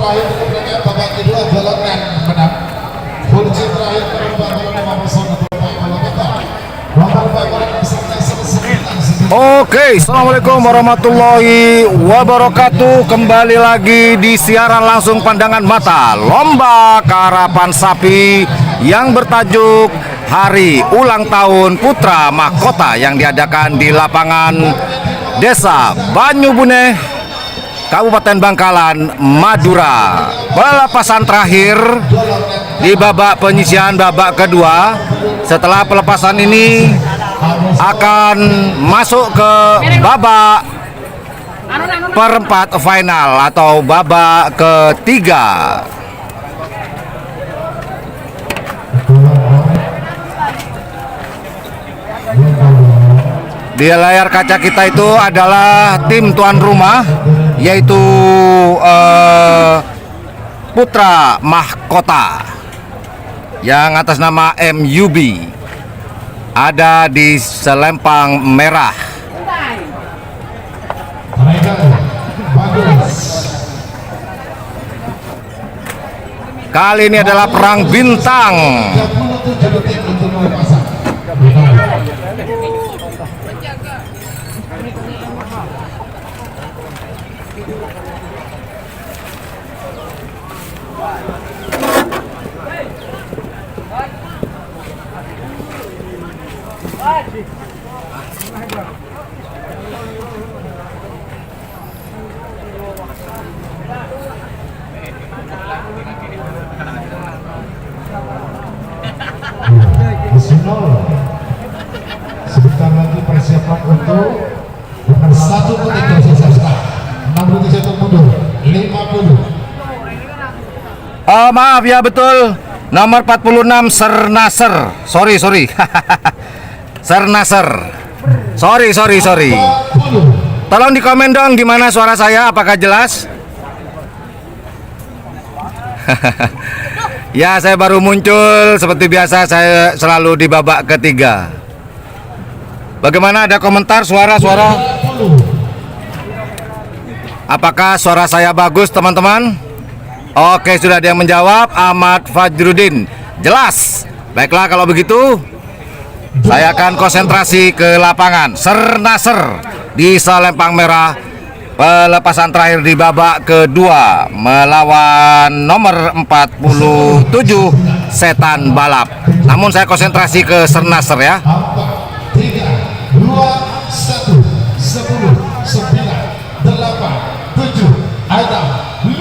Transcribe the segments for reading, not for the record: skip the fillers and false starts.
terakhir kemudian babak kedua golongan menang. Polisi terakhir golongan nomor 1 Oke, assalamualaikum warahmatullahi wabarakatuh. Kembali lagi di siaran langsung pandangan mata lomba karapan sapi yang bertajuk Hari Ulang Tahun Putra Mahkota yang diadakan di lapangan Desa Banyubuneh, Kabupaten Bangkalan, Madura. Pelepasan terakhir di babak penyisihan babak kedua. Setelah pelepasan ini akan masuk ke babak perempat final atau babak ketiga. Di layar kaca kita itu adalah tim tuan rumah, yaitu Putra Mahkota yang atas nama MUB ada di selempang merah. Kali ini adalah perang bintang. Sebentar lagi persiapan untuk nomor 1 ketiga sisa 61 mundur 50. Maaf ya, betul nomor 46 Sernaser. Sorry Sernaser. Sorry. Tolong di komen dong gimana suara saya, apakah jelas? Ya, saya baru muncul seperti biasa, saya selalu di babak ketiga. Bagaimana, ada komentar suara-suara? Apakah suara saya bagus, teman-teman? Oke, sudah ada yang menjawab. Ahmad Fajrudin, jelas. Baiklah, kalau begitu saya akan konsentrasi ke lapangan. Sernaser di selempang merah. Pelepasan terakhir di babak kedua melawan nomor 47 Setan Balap. Namun saya konsentrasi ke Sernaser ya. 3, 2, 1, 10, 9, 8, 7, ada 5.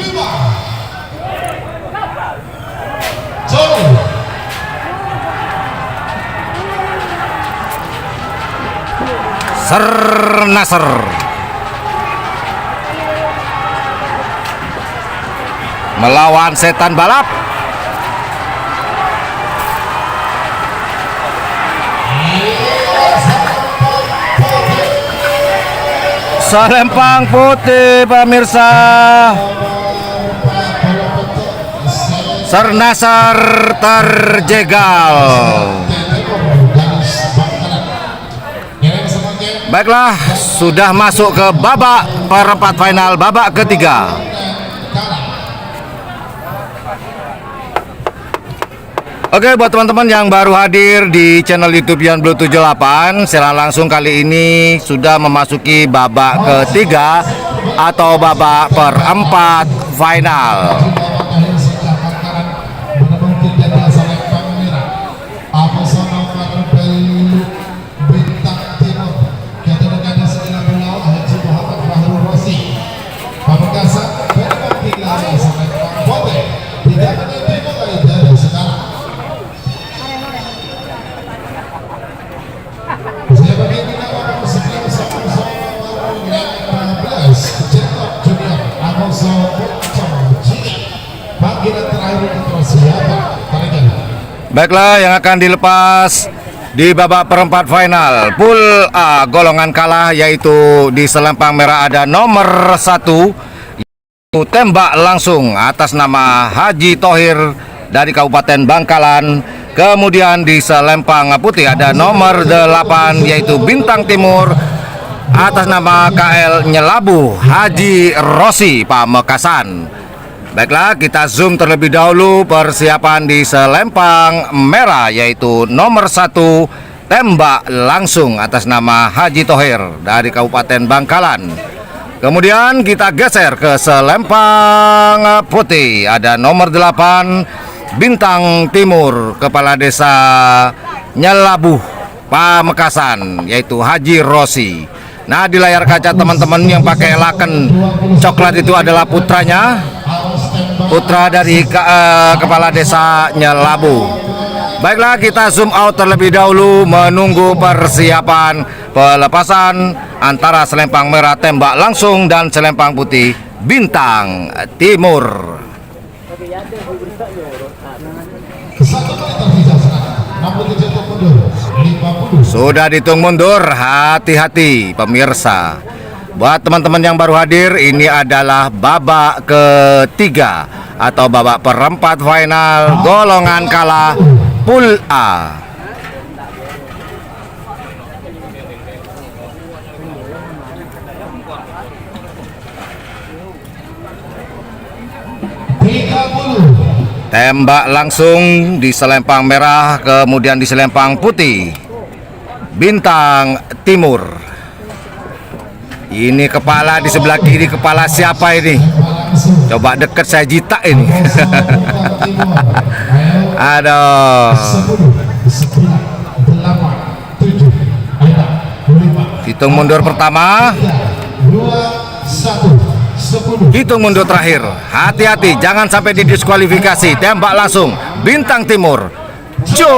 Sernaser melawan Setan Balap. Selempang putih, pemirsa. Sernaser terjegal. Baiklah, sudah masuk ke babak perempat final, babak ketiga. Oke, buat teman-teman yang baru hadir di channel YouTube Yan Blue 78, secara langsung kali ini sudah memasuki babak ketiga atau babak perempat final. Baiklah, yang akan dilepas di babak perempat final Pool A golongan kalah, yaitu di selempang merah ada nomor 1 yaitu tembak langsung atas nama Haji Thohir dari Kabupaten Bangkalan. Kemudian di selempang putih ada nomor 8 yaitu Bintang Timur atas nama KL Nyelabu Haji Rosi Pamekasan. Baiklah, kita zoom terlebih dahulu persiapan di selempang merah, yaitu nomor 1 tembak langsung atas nama Haji Thohir dari Kabupaten Bangkalan. Kemudian kita geser ke selempang putih, ada nomor 8 Bintang Timur, Kepala Desa Nyelabuh, Pamekasan, yaitu Haji Rosi. Nah, di layar kaca teman-teman yang pakai laken coklat itu adalah putranya, putra dari Kepala Desa Nyelabu. Baiklah, kita zoom out terlebih dahulu menunggu persiapan pelepasan antara selempang merah tembak langsung dan selempang putih Bintang Timur. Sudah dihitung mundur, hati-hati pemirsa. Buat teman-teman yang baru hadir, ini adalah babak ketiga atau babak perempat final golongan kalah Pool A. Tembak langsung di selempang merah, kemudian di selempang putih Bintang Timur. Ini kepala di sebelah kiri, kepala siapa ini? Coba deket saya jitak ini. Aduh. Hitung mundur pertama, hitung mundur terakhir. Hati-hati, jangan sampai didiskualifikasi. Tembak langsung Bintang Timur. Jol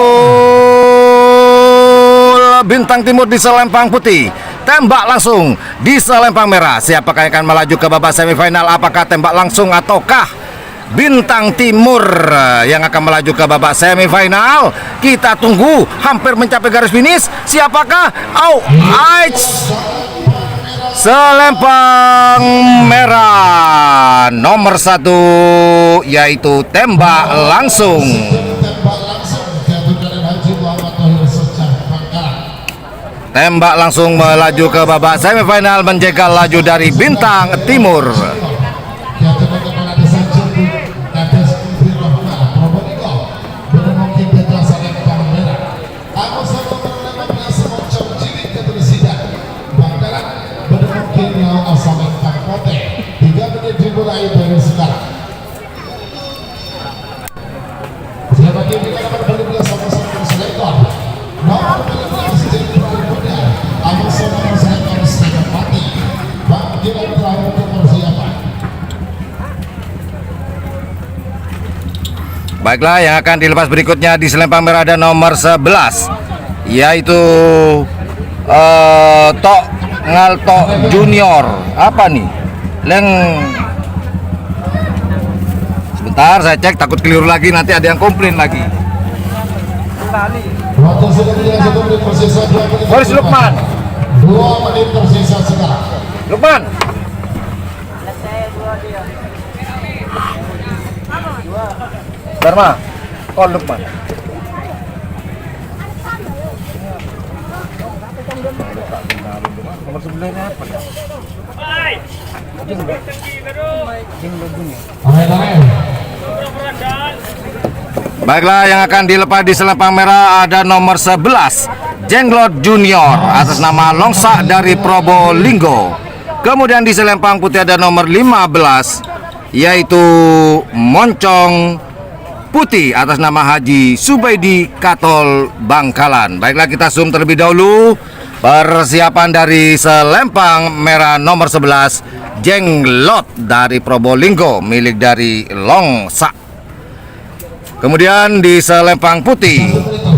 Bintang Timur di selempang putih. Tembak langsung di selempang merah. Siapakah yang akan melaju ke babak semifinal? Apakah tembak langsung ataukah Bintang Timur yang akan melaju ke babak semifinal? Kita tunggu, hampir mencapai garis finish. Siapakah? Selempang merah nomor 1, yaitu tembak langsung. Tembak langsung melaju ke babak semifinal, menjegal laju dari Bintang Timur. Baiklah, yang akan dilepas berikutnya di selempang merah ada nomor 11, yaitu Tok Ngalto Junior. Apa nih? Sebentar, saya cek, takut keliru lagi, nanti ada yang komplain lagi. Boris Lukman. 2 menit tersisa sekarang. Lukman. Dharma, call Lukman. Nomor 9 apa ya? Baiklah, yang akan dilepas di selempang merah ada nomor 11 Jenglot Junior atas nama Longsa dari Probolinggo. Kemudian di selempang putih ada nomor 15, yaitu Moncong Putih atas nama Haji Subaidi Katol Bangkalan. Baiklah, kita zoom terlebih dahulu persiapan dari selempang merah nomor 11 Jenglot dari Probolinggo, milik dari Longsa. Kemudian di selempang putih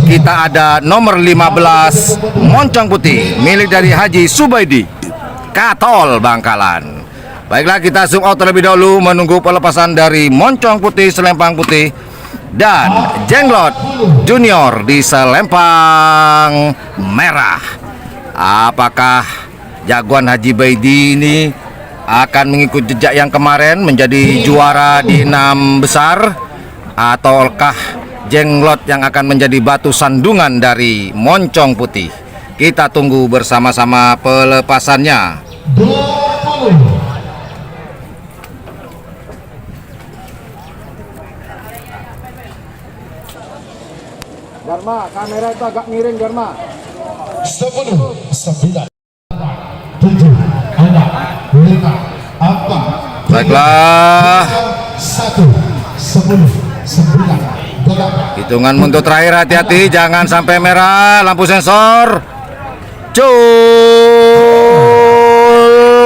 kita ada nomor 15 Moncong Putih, milik dari Haji Subaidi Katol Bangkalan. Baiklah, kita zoom out terlebih dahulu menunggu pelepasan dari Moncong Putih selempang putih dan Jenglot Junior di selempang merah. Apakah jagoan Haji Baidi ini akan mengikut jejak yang kemarin menjadi juara di 6 besar, ataukah Jenglot yang akan menjadi batu sandungan dari Moncong Putih? Kita tunggu bersama-sama pelepasannya. 20. Dharma, kamera itu agak miring Dharma. 10, 9, 7, 6, 5, 4, Baiklah, 1, 10, 9, 8. hitungan mundur terakhir, hati-hati jangan sampai merah lampu sensor. Cul,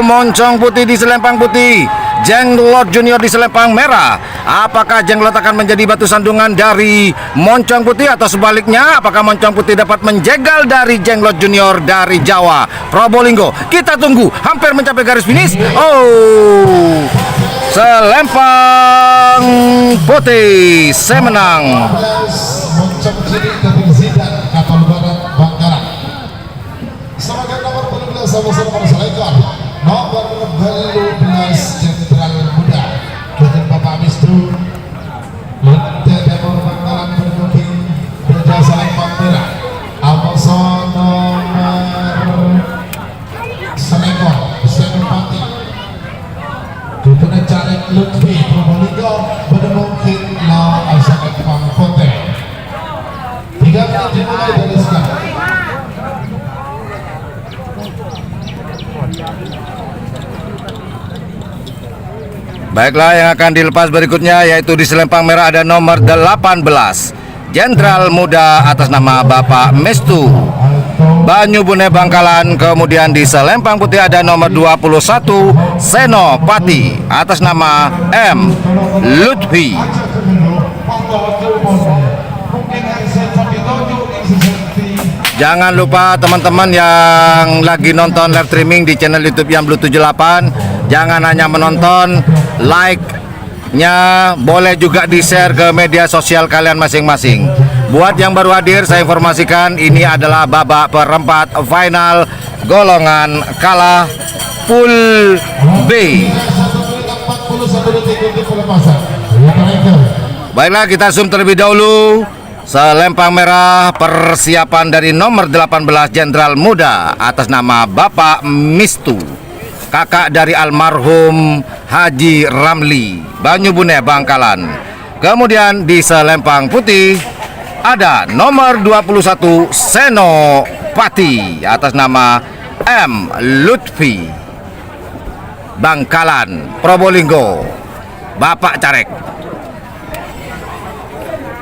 moncong putih di selempang putih, Jenglot Junior di selempang merah. Apakah Jenglot akan menjadi batu sandungan dari moncong putih atau sebaliknya? Apakah moncong putih dapat menjegal dari Jenglot Junior dari Jawa Probolinggo? Kita tunggu, hampir mencapai garis finish. Oh, selempang putih saya menang. 15 Moncong Kiri dari Zidan kapal barat Bangkalan. Sebagai nomor 12 sama-sama berselekor. Nomor 12 Jenderal Muda Kiai Bapak Mistu Depor Bangkalan bermungkin berjasa lempang merah. Amoso nomor selekor Senopati Dutune Carik Lutfi Probolinggo bermungkin lawan asal lempang Kote. 3 menit dimulai dari sekarang. Baiklah, yang akan dilepas berikutnya yaitu di selempang merah ada nomor 18 Jenderal Muda atas nama Bapak Mestu Banyu Bune Bangkalan. Kemudian di selempang putih ada nomor 21 Senopati atas nama M Lutfi. Jangan lupa teman-teman yang lagi nonton live streaming di channel YouTube yang Blue 78, jangan hanya menonton, like-nya boleh juga di-share ke media sosial kalian masing-masing. Buat yang baru hadir, saya informasikan ini adalah babak perempat final golongan kalah pool B. Baiklah, kita zoom terlebih dahulu. Selempang merah, persiapan dari nomor 18 Jenderal Muda atas nama Bapak Mistu, kakak dari almarhum Haji Ramli Banyu Bune Bangkalan. Kemudian di selempang putih ada nomor 21 Senopati atas nama M Lutfi Bangkalan Probolinggo, Bapak Carek.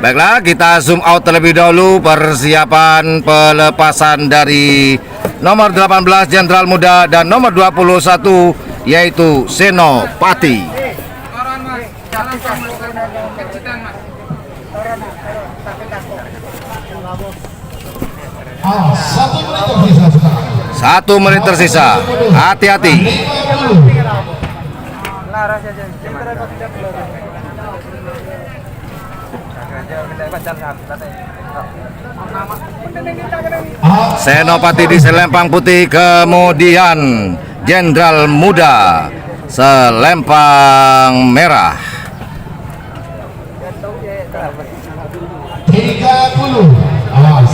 Baiklah, kita zoom out terlebih dahulu persiapan pelepasan dari nomor 18 Jenderal Muda dan nomor 21 yaitu Senopati. Satu menit tersisa. Hati-hati. Senopati di selempang putih, kemudian Jenderal Muda selempang merah. 30. Awas.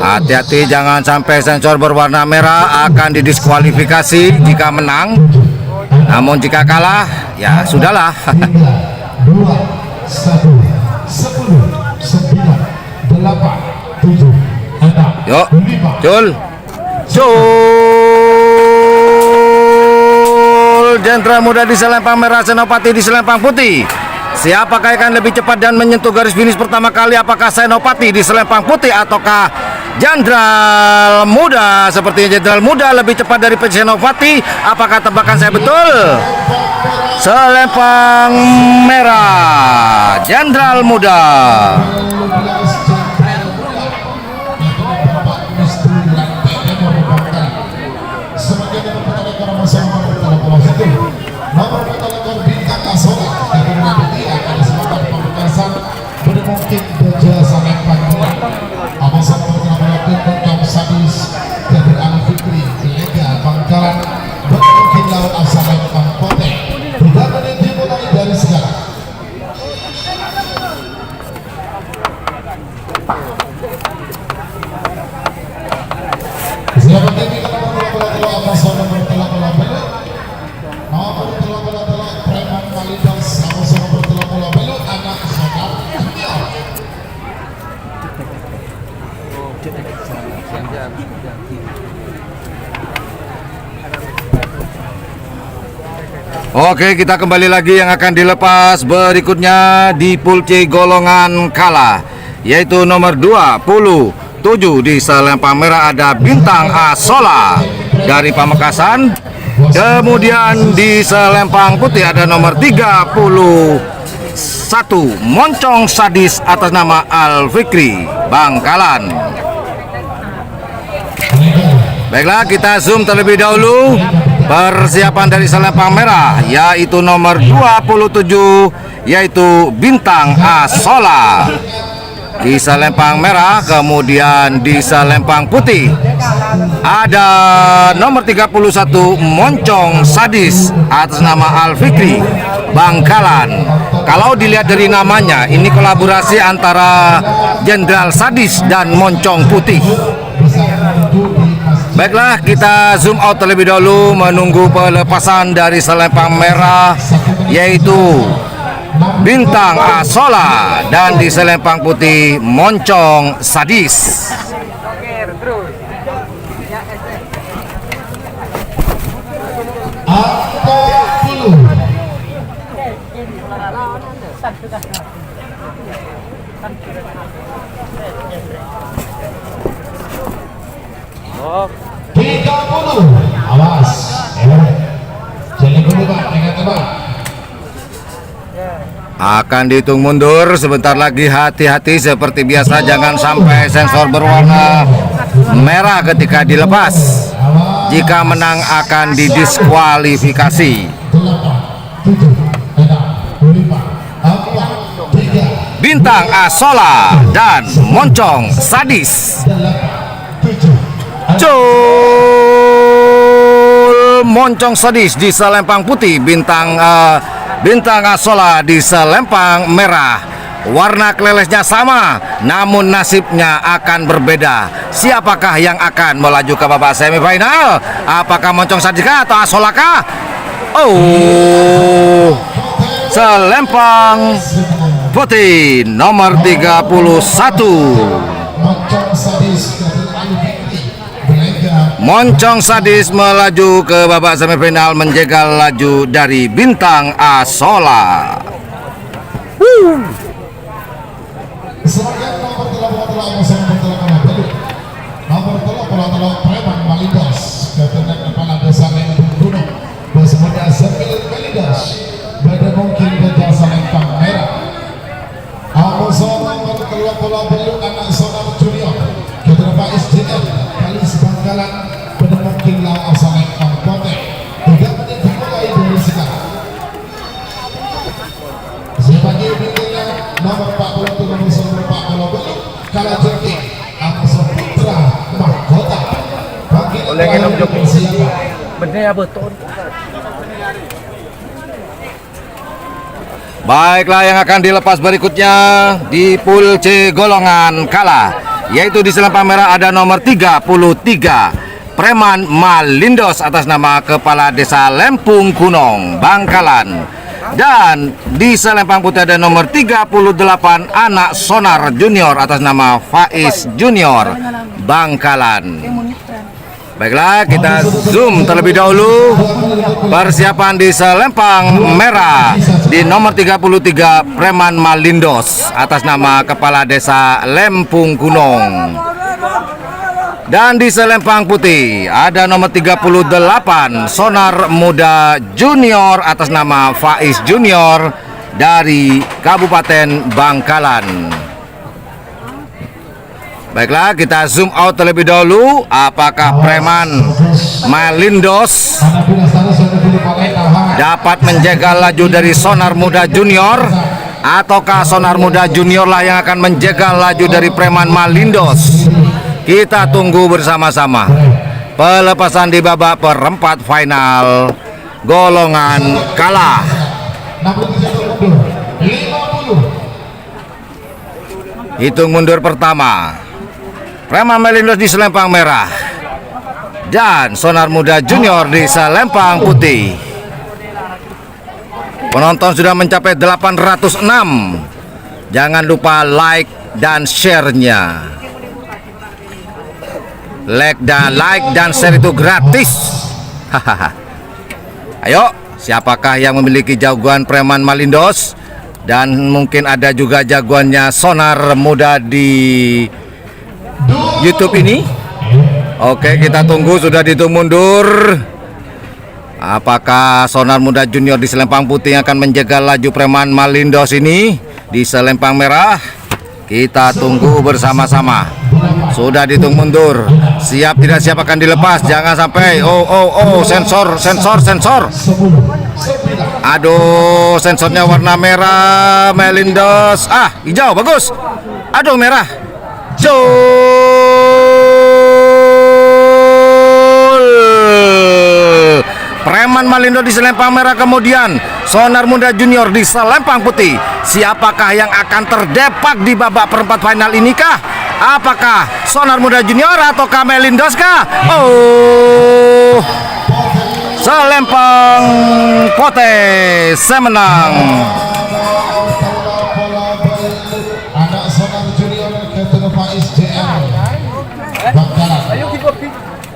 Hati-hati jangan sampai sensor berwarna merah akan didiskualifikasi jika menang. Namun jika kalah, ya sudahlah. 3, 2, 1, 10, 9, 8, 7, 6, Yuk, 5. Cul. Jenderal Muda di selempang merah, Senopati di selempang putih. Siapakah yang akan lebih cepat dan menyentuh garis finish pertama kali? Apakah Senopati di selempang putih ataukah Jenderal Muda? Sepertinya Jenderal Muda lebih cepat dari Senopati. Apakah tebakan saya betul? Selempang merah, Jenderal Muda. Nomor pertolongan bintang Asoka dari Nabi akan disebabkan pemekasan bermungkin berjasa lempang bola. Amosan pertolongan bintang Sadis dari Al-Fikri Lega Bangkalan bermungkin lawan asal lempang Pote. 3 menit dimulai dari sekarang. Oke, kita kembali lagi yang akan dilepas berikutnya di pool C golongan kalah, yaitu nomor 27 di selempang merah ada Bintang Asola dari Pamekasan. Kemudian di selempang putih ada nomor 31 Moncong Sadis atas nama Al Fikri Bangkalan. Baiklah, kita zoom terlebih dahulu persiapan dari selempang merah, yaitu nomor 27 yaitu Bintang Asola di selempang merah. Kemudian di selempang putih ada nomor 31 Moncong Sadis atas nama Al Fikri Bangkalan. Kalau dilihat dari namanya, ini kolaborasi antara Jenderal Sadis dan Moncong Putih. Baiklah, kita zoom out terlebih dahulu menunggu pelepasan dari selempang merah, yaitu Bintang Asola, dan di selempang putih Moncong Sadis. Awas, jangan dulu Pak, ingat Pak. Akan dihitung mundur sebentar lagi, hati-hati seperti biasa, jangan sampai sensor berwarna merah ketika dilepas. Jika menang akan didiskualifikasi. 8, 7, 6, 5, 4, 3, Bintang Asola dan Moncong Sadis. 8, 7. Cul Moncong Sadis di selempang putih, Bintang Asola di selempang merah. Warna kelelesnya sama, namun nasibnya akan berbeda. Siapakah yang akan melaju ke babak semifinal? Apakah Moncong Sadis kah atau Asola kah? Oh, selempang putih nomor 31 Moncong Sadis dari Al Fikri berlega. Moncong Sadis melaju ke babak semifinal, menjegal laju dari Bintang Asola. Sebagai nomor 38 bersama nomor 38 Preman Malidas, Ketua Kepala Desa Lembung Gunung bersama Zemil Malidas, Badan Mungkin Desa Lempang Merah. Nomor 38 Belu Anak Sonar Junior, Ketua Faiz JL Kalis Bangkalan, Badan Mungkin Lau Asal Lempang Kotek. 3 menit dimulai dari sekarang. Sebagai berikutnya nomor 47 nomor 40 Belu Kala Joki Atas Putra Mahkota. Oleh ngenom joki. Bener ya betul. Baiklah, yang akan dilepas berikutnya di pool C golongan kalah, yaitu di selempang merah ada nomor 33 Preman Malindos atas nama Kepala Desa Lempung Gunung Bangkalan. Dan di selempang putih ada nomor 38 Anak Sonar Junior atas nama Faiz Junior Bangkalan. Baiklah, kita zoom terlebih dahulu persiapan di selempang merah di nomor 33 Preman Malindos atas nama Kepala Desa Lempung Gunung. Dan di selempang putih ada nomor 38 Sonar Muda Junior atas nama Faiz Junior dari Kabupaten Bangkalan. Baiklah, kita zoom out terlebih dahulu. Apakah Preman Malindos dapat menjegal laju dari Sonar Muda Junior, ataukah Sonar Muda Junior lah yang akan menjegal laju dari Preman Malindos? Kita tunggu bersama-sama pelepasan di babak perempat final golongan kalah. Hitung mundur pertama, Preman Malindos di selempang merah dan Sonar Muda Junior di selempang putih. Penonton sudah mencapai 806. Jangan lupa like dan share-nya. Like dan share itu gratis. Hahaha. Ayo, Siapakah yang memiliki jagoan Preman Malindos? Dan mungkin ada juga jagoannya Sonar Muda di YouTube ini. Oke, kita tunggu, sudah dihitung mundur. Apakah Sonar Muda Junior di selempang putih akan menjegal laju Preman Malindos ini di selempang merah? Kita tunggu bersama-sama. Sudah dihitung mundur. Siap tidak siap akan dilepas. Jangan sampai. Sensor. Aduh, sensornya warna merah. Malindos. Hijau, bagus. Aduh, merah. Preman Malindos di selempang merah, kemudian Sonar Muda Junior di selempang putih. Siapakah yang akan terdepak di babak perempat final ini kah? Apakah Sonar Muda Junior atau Malindos kah? Selempang putih semenang. Anak Sonar Junior Ketua Faiz JM Bangkalan.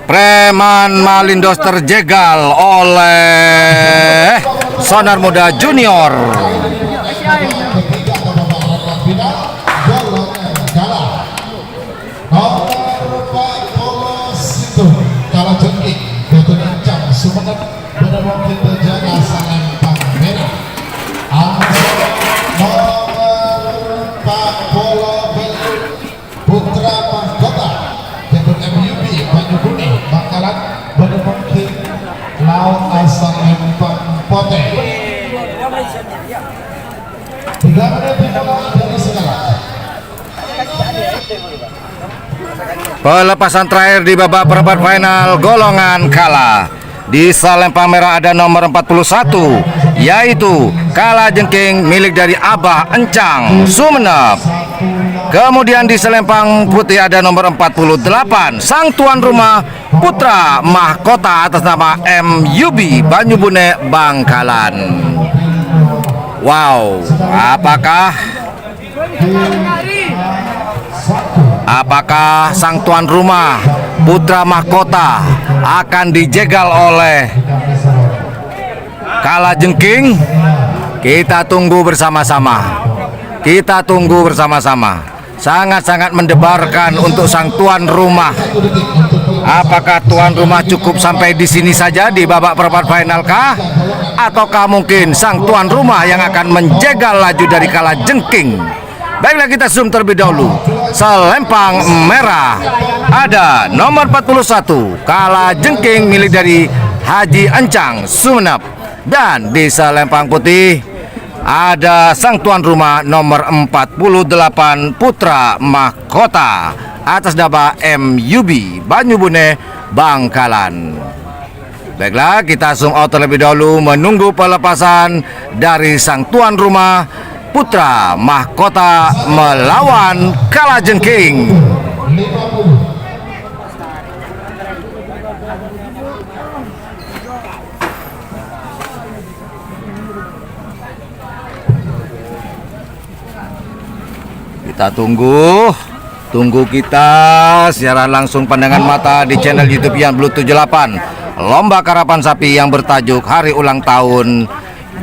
Preman Malindos terjegal oleh Sonar Muda Junior. Kalau jengking Gatot Encang Sumenep benar kita jaga selempang merah. Nomor 4 bola beluk Putra Mahkota Gatot MUB Banyubuni Bangkalan benar lawan asal lempang pote. 3 menit dimulai dari sekarang. Pelepasan terakhir di babak perempat final golongan kala. Di selempang merah ada nomor 41, yaitu Kalajengking milik dari Abah Encang Sumenep. Kemudian di selempang putih ada nomor 48, sang tuan rumah Putra Mahkota atas nama MUB Banyubune Bangkalan. Wow, apakah sang tuan rumah Putra Mahkota akan dijegal oleh Kalajengking? Kita tunggu bersama-sama. Sangat-sangat mendebarkan untuk sang tuan rumah. Apakah tuan rumah cukup sampai di sini saja di babak perempat final kah? Ataukah mungkin sang tuan rumah yang akan menjegal laju dari Kalajengking? Baiklah, kita zoom terlebih dahulu. Selempang merah ada nomor 41, Kalajengking milik dari Haji Encang Sumenep. Dan di selempang putih ada sang tuan rumah nomor 48, Putra Mahkota atas nama MUB Banyubune Bangkalan. Baiklah, kita zoom out terlebih dahulu menunggu pelepasan dari sang tuan rumah Putra Mahkota melawan Kalajengking. 50. Kita tunggu kita siaran langsung pandangan mata di channel YouTube yang Blue 78, lomba karapan sapi yang bertajuk hari ulang tahun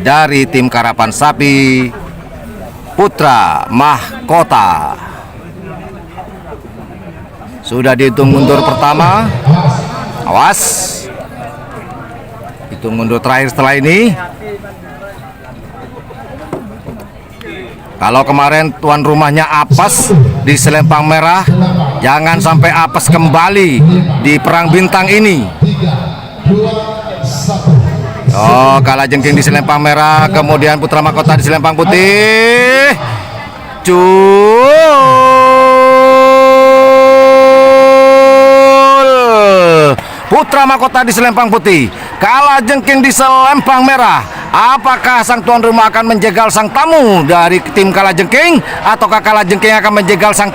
dari tim karapan sapi Putra Mahkota. Sudah dihitung mundur pertama. Awas. Hitung mundur terakhir setelah ini. Kalau kemarin tuan rumahnya apes di selempang merah, jangan sampai apes kembali di perang bintang ini. 3, 2, 1. Oh, Kalajengking di selempang merah, kemudian Putra Mahkota di selempang putih. Putra Mahkota di selempang putih, Kalajengking di selempang merah. Apakah sang tuan rumah akan menjegal sang tamu dari tim Kalajengking, ataukah Kalajengking akan menjegal sang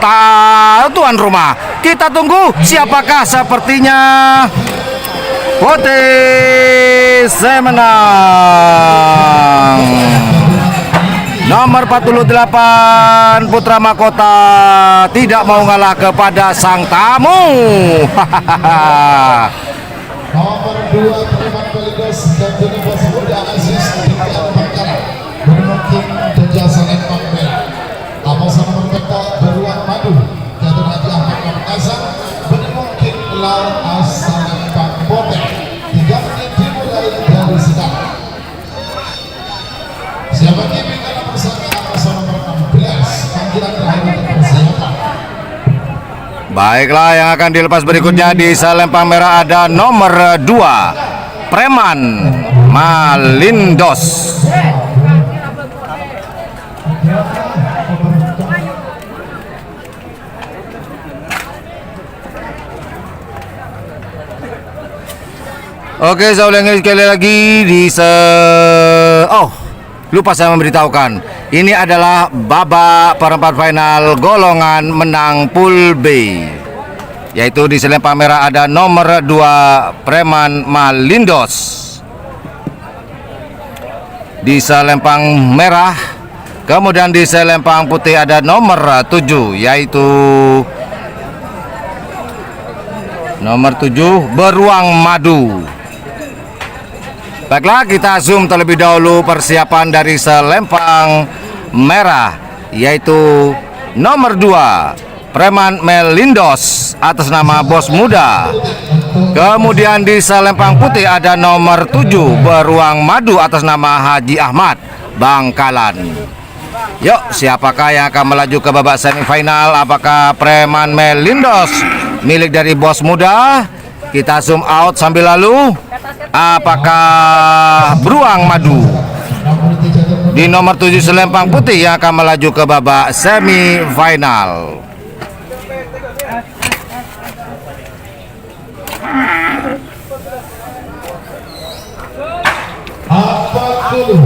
tuan rumah? Kita tunggu, siapakah sepertinya putih semenang. Nomor 48 Putra Mahkota tidak mau ngalah kepada sang tamu. Nomor 2 Preman Melindos dan juga bos muda Aziz DPR Bangkalan mungkin jasa lempang merah. Amosan nomor peta beruang madu Gatot Haji Ahmad Pamekasan mungkin lawan asal lempang botek. 3 menit dimulai dari sekarang. Siapa kimi karena bersama Amosan nomor 16 panggilan terakhir untuk persiapan. Baiklah, yang akan dilepas berikutnya di selempang merah ada nomor 2 Preman Malindos. Oke, saya ulangi sekali lagi lupa saya memberitahukan. Ini adalah babak perempat final golongan menang pool B. Yaitu di selempang merah ada nomor 2 Preman Malindos. Di selempang merah, kemudian di selempang putih ada nomor 7 yaitu nomor 7 Beruang Madu. Baiklah, kita zoom terlebih dahulu persiapan dari selempang merah yaitu nomor 2 Preman Malindos atas nama Bos Muda. Kemudian di selempang putih ada nomor 7 Beruang Madu atas nama Haji Ahmad Bangkalan. Yuk, siapakah yang akan melaju ke babak semifinal? Apakah Preman Malindos milik dari Bos Muda? Kita zoom out sambil lalu. Apakah Beruang Madu di nomor 7 selempang putih yang akan melaju ke babak semifinal? Apa dulu?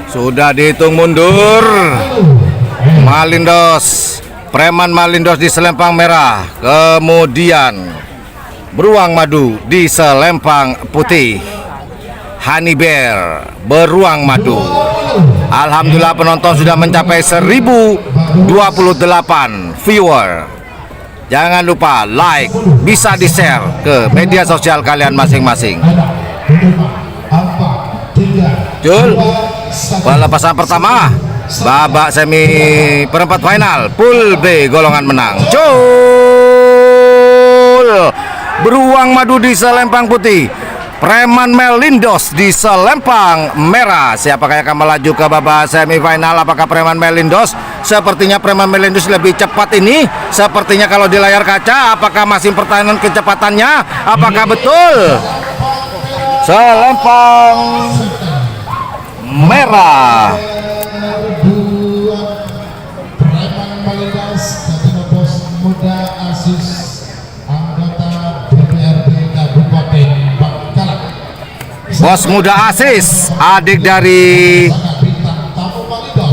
Sudah dihitung mundur. Malindos, Preman Malindos di selempang merah. Kemudian Beruang Madu di selempang putih. Honey Bear, Beruang Madu. Alhamdulillah penonton sudah mencapai 1028 viewer. Jangan lupa like, bisa di-share ke media sosial kalian masing-masing. Jul, pelepasan pertama babak semi perempat final pool B golongan menang. Jul, Beruang Madu di selempang putih, Preman Malindos di selempang merah. Siapakah yang akan melaju ke babak semifinal? Apakah Preman Malindos? Sepertinya Preman Malindos lebih cepat ini. Sepertinya kalau di layar kaca. Apakah masih pertahanan kecepatannya? Apakah betul? Selempang merah. Preman Malindos dan Bos Muda Aziz anggota DPRD Kabupaten Bangkalan. Bos Muda Aziz, adik dari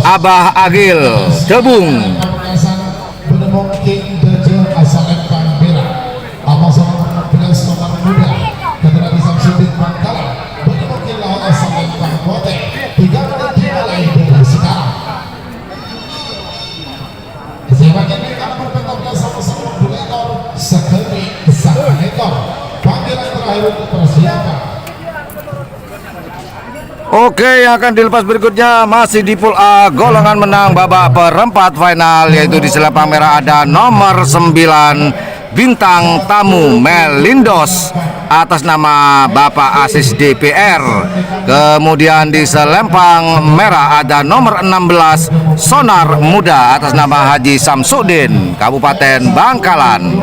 Abah Agil Tebung. Menemukan Dajjal asal lempang merah. Amasan nomor 14 nomor muda Ketua Samsudin Bangkalan menemukan lawan asal lempang botek. 3 menit dimulai dari sekarang. Sebagai mereka berpengaruh sama-sama membuat ekor sekali sang ekor. Panggilan terakhir untuk persiapan. Oke, yang akan dilepas berikutnya masih di pool A golongan menang babak perempat final, yaitu di selempang merah ada nomor 9 Bintang Tamu Malindos atas nama Bapak Aziz DPR. Kemudian di selempang merah ada nomor 16 Sonar Muda atas nama Haji Samsudin Kabupaten Bangkalan.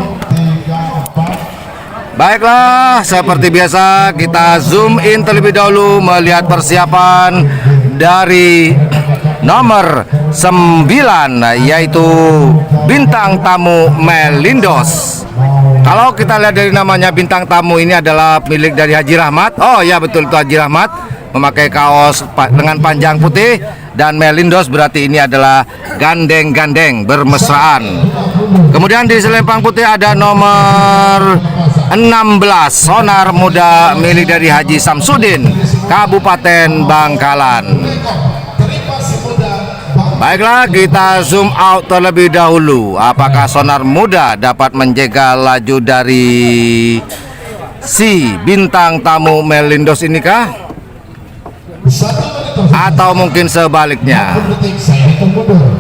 Baiklah, seperti biasa kita zoom in terlebih dahulu melihat persiapan dari nomor 9 yaitu Bintang Tamu Malindos. Kalau kita lihat dari namanya Bintang Tamu, ini adalah milik dari Haji Rahmat. Oh ya, betul, itu Haji Rahmat memakai kaos dengan panjang putih, dan Malindos berarti ini adalah gandeng-gandeng bermesraan. Kemudian di selempang putih ada nomor 16 Sonar Muda milik dari Haji Samsudin Kabupaten Bangkalan. Baiklah, kita zoom out terlebih dahulu. Apakah Sonar Muda dapat menjaga laju dari si bintang tamu Melindos ini kah? Atau mungkin sebaliknya?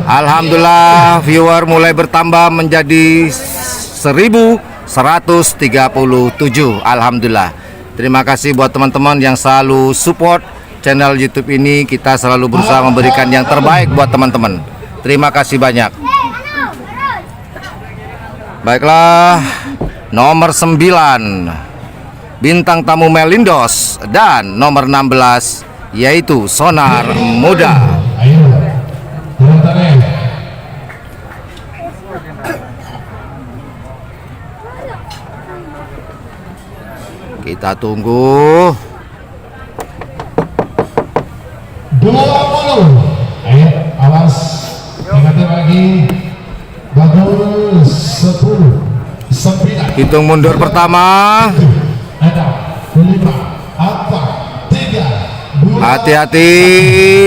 Alhamdulillah, viewer mulai bertambah menjadi 1137. Alhamdulillah. Terima kasih buat teman-teman yang selalu support channel YouTube ini. Kita selalu berusaha memberikan yang terbaik buat teman-teman. Terima kasih banyak. Baiklah, nomor 9 bintang tamu Melindos dan nomor 16 yaitu Sonar Muda. Ayo, turun. Kita tunggu. 20. Ayo, awas. Ingatin lagi. Bagus. 10. 9. Hitung mundur pertama. Ada 5, 4, 3, 2. Hati-hati.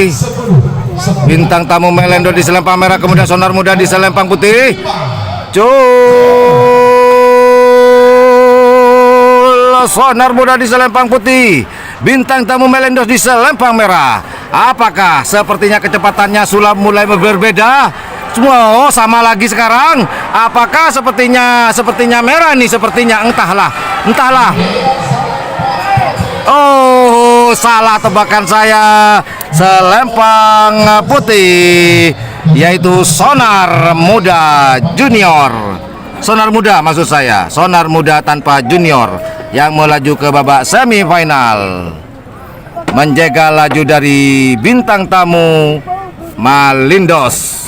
10. Bintang tamu Melendo di selempang merah, kemudian Sonar Muda di selempang putih. Sonar Muda di selempang putih, bintang tamu Melendos di selempang merah. Apakah sepertinya kecepatannya sudah mulai berbeda? Semua sama lagi sekarang. Apakah sepertinya merah nih? Sepertinya entahlah. Oh, salah tebakan saya. Selempang putih yaitu Sonar Muda Junior. Sonar Muda maksud saya, Sonar Muda tanpa junior yang melaju ke babak semifinal, menjaga laju dari bintang tamu Melindos.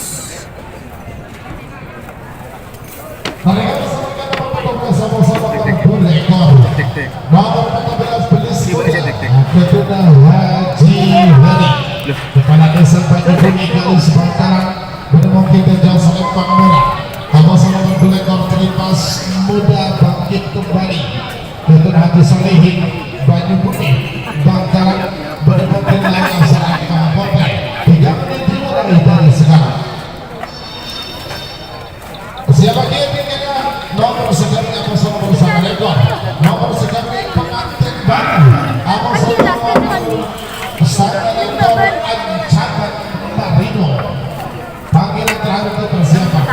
Kepala desa Panji kali sepantaran bermungkin jauh selempang merah. Sama-sama berlekor Tripas Muda bangkit kembali. Dr. Haji Solehin Banyu Putih Bangkalan bermungkin lagi saat kampanye 3 menit dimulai dari sekarang. Siapa kira-kira nomor sekali apa sama bersama rekor nomor sekali pengantin baru apa sama saya rekor ancaman Marino. Panggilan terakhir ke persiapan.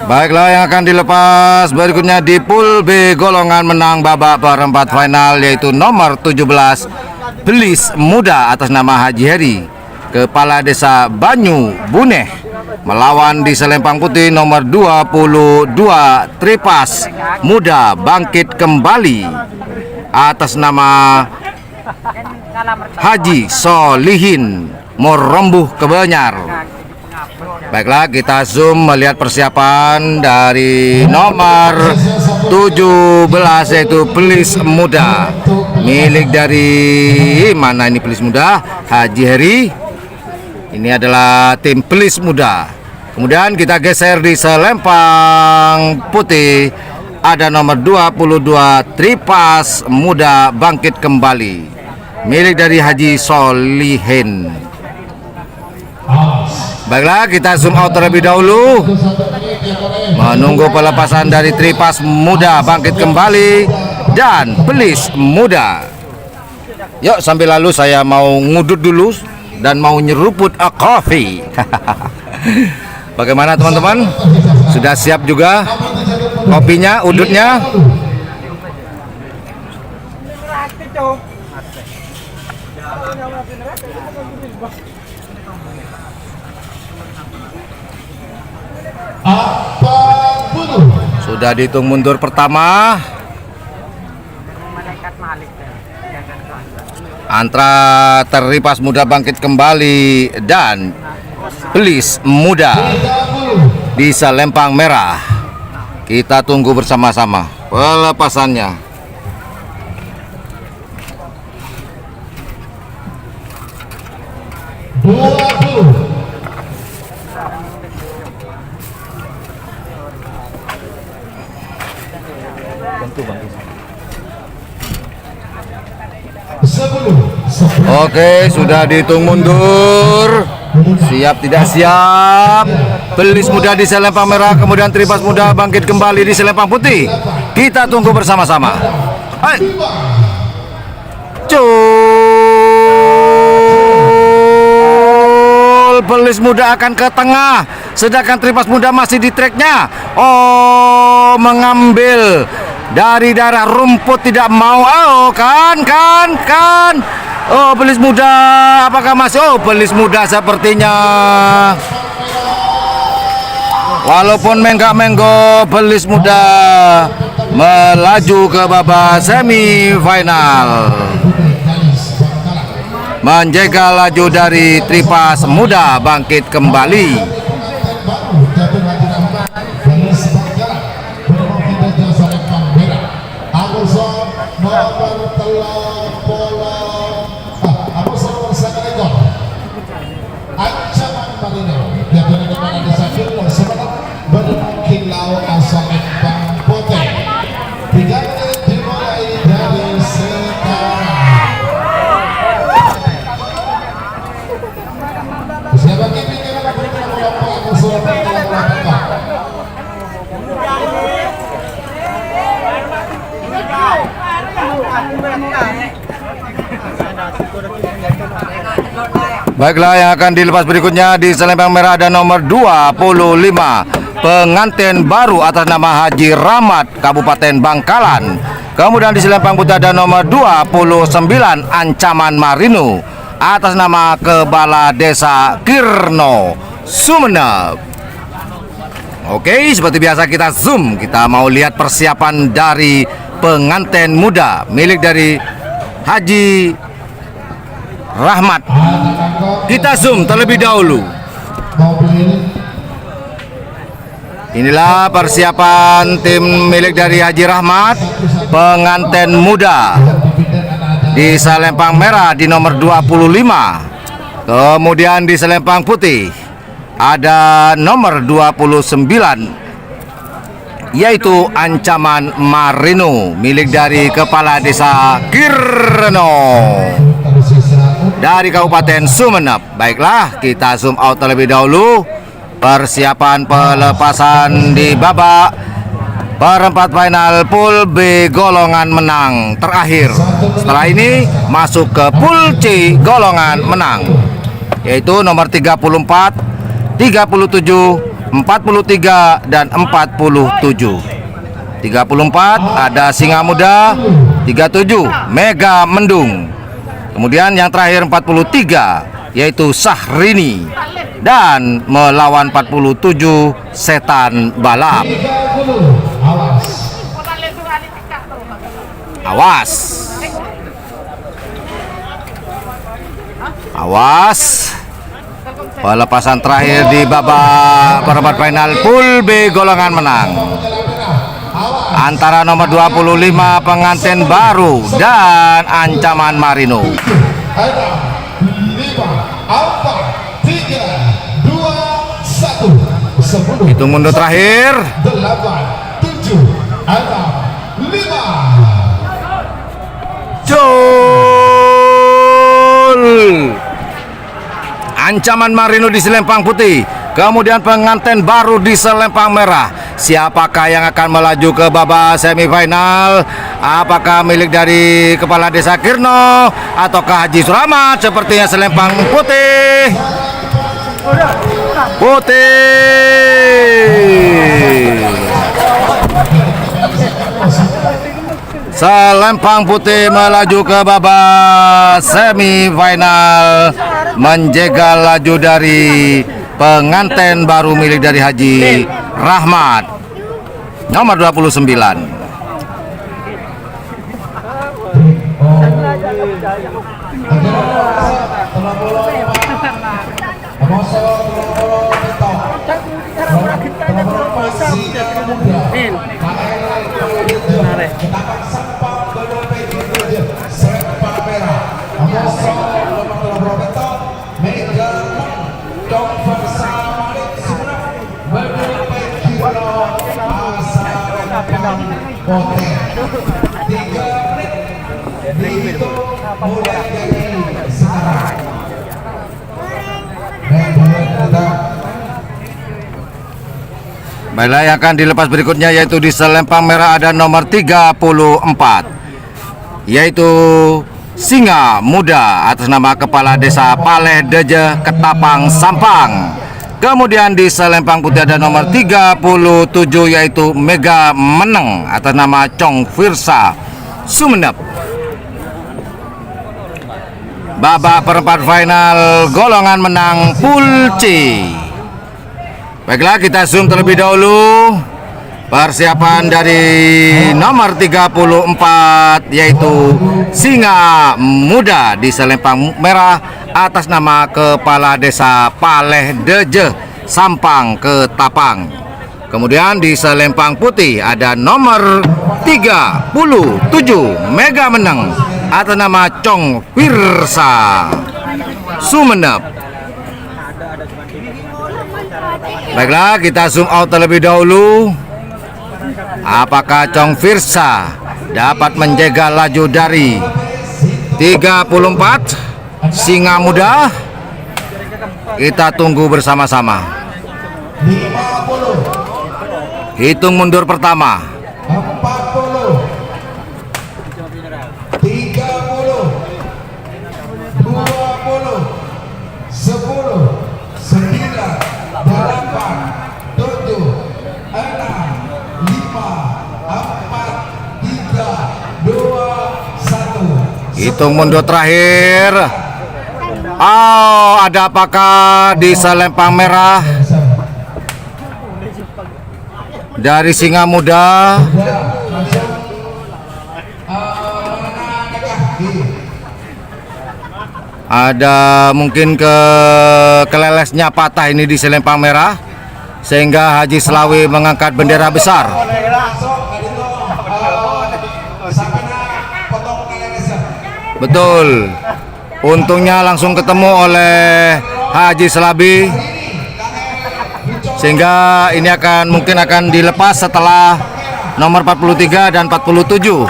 Baiklah, yang akan dilepas berikutnya di pool B golongan menang babak perempat final yaitu nomor 17 Belis Muda atas nama Haji Heri, Kepala Desa Banyu Buneh, melawan di selempang putih nomor 22 Tripas Muda Bangkit Kembali atas nama Haji Solihin Morombuh Kebenyar. Baiklah, kita zoom melihat persiapan dari nomor 17 yaitu Belis Muda, milik dari mana ini Belis Muda? Haji Heri. Ini adalah tim Belis Muda. Kemudian kita geser di selempang putih, ada nomor 22 Tripas Muda Bangkit Kembali, milik dari Haji Solihin. Baiklah, kita zoom out terlebih dahulu, menunggu pelepasan dari Tripas Muda Bangkit Kembali dan Belis Muda. Yuk, sambil lalu saya mau ngudut dulu dan mau nyeruput kopi. Bagaimana teman-teman? Sudah siap juga kopinya, udutnya? Sudah dihitung mundur pertama antara Tripas Muda Bangkit Kembali dan Belis Muda di selempang merah. Kita tunggu bersama-sama pelepasannya. Oke, sudah dihitung mundur. Siap tidak siap. Belis muda di selempang merah, kemudian Tripas muda bangkit kembali di selempang putih. Kita tunggu bersama-sama. Hai. Belis muda akan ke tengah, sedangkan Tripas muda masih di treknya. Oh, mengambil dari darah rumput, tidak mau. Oh, kan. Oh, Belis muda apakah masih? Oh, Belis muda sepertinya walaupun menggak-menggo, Belis muda melaju ke babak semifinal, menjegal laju dari Tripas muda bangkit kembali. Baiklah, yang akan dilepas berikutnya di selempang merah ada nomor 25, pengantin baru atas nama Haji Rahmat, Kabupaten Bangkalan. Kemudian di selempang putih ada nomor 29, Ancaman Marino atas nama Kepala Desa Kirno, Sumeneb. Oke, seperti biasa kita zoom, kita mau lihat persiapan dari pengantin muda milik dari Haji Rahmat. Kita zoom terlebih dahulu. Inilah persiapan tim milik dari Haji Rahmat, pengantin muda di selempang merah di nomor 25. Kemudian di selempang putih ada nomor 29, yaitu Ancaman Marino milik dari Kepala Desa Kirno dari Kabupaten Sumeneb. Baiklah, kita zoom out terlebih dahulu. Persiapan pelepasan di babak perempat final pool B golongan menang terakhir. Setelah ini masuk ke pool C golongan menang, yaitu nomor 34, 37, 43 dan 47. 34 ada Singa Muda, 37 Mega Mendung. Kemudian yang terakhir 43 yaitu Sahrini, dan melawan 47 Setan Balap. Awas. Awas. Pelepasan terakhir di babak perempat final pool B golongan menang antara nomor 25 pengantin baru dan Ancaman Marino. 5, 4, 3, 2, 1. Hitung mundur terakhir. 8, 7, 6, 5. Jol. Ancaman Marino di selempang putih, kemudian pengantin baru di selempang merah. Siapakah yang akan melaju ke babak semifinal? Apakah milik dari Kepala Desa Kirno ataukah Haji Rahmat? Sepertinya selempang putih. Selempang putih melaju ke babak semifinal, menjegal laju dari pengantin baru milik dari Haji Rahmat nomor 29. Mulai dari sekarang. Baiklah, yang akan dilepas berikutnya yaitu di selempang merah ada nomor 34, yaitu Singa Muda atas nama Kepala Desa Paleh Deje Ketapang Sampang. Kemudian di selempang putih ada nomor 37 yaitu Mega Meneng atas nama Chong Firsa Sumenep. Babak perempat final golongan menang Pool C. Baiklah, kita zoom terlebih dahulu persiapan dari nomor 34 yaitu Singa Muda di selempang merah atas nama Kepala Desa Paleh Deje Sampang Ketapang. Kemudian di selempang putih ada nomor 37 Mega Meneng atas nama Chong Firsa Sumenep. Baiklah, kita zoom out terlebih dahulu. Apakah Chong Firsa dapat menjaga laju dari 34 Singa Muda? Kita tunggu bersama-sama. 50, Hitung mundur pertama. 40, 30, 20, 10, 9, 8, 7, 6, 5, 4, 3, 2, 1. Hitung mundur terakhir. Oh, ada apakah di selempang merah dari Singa Muda? Ada mungkin kelelesnya patah ini di selempang merah sehingga Haji Selawi mengangkat bendera besar. Betul. Untungnya langsung ketemu oleh Haji Selawi sehingga ini mungkin akan dilepas setelah nomor 43 dan 47.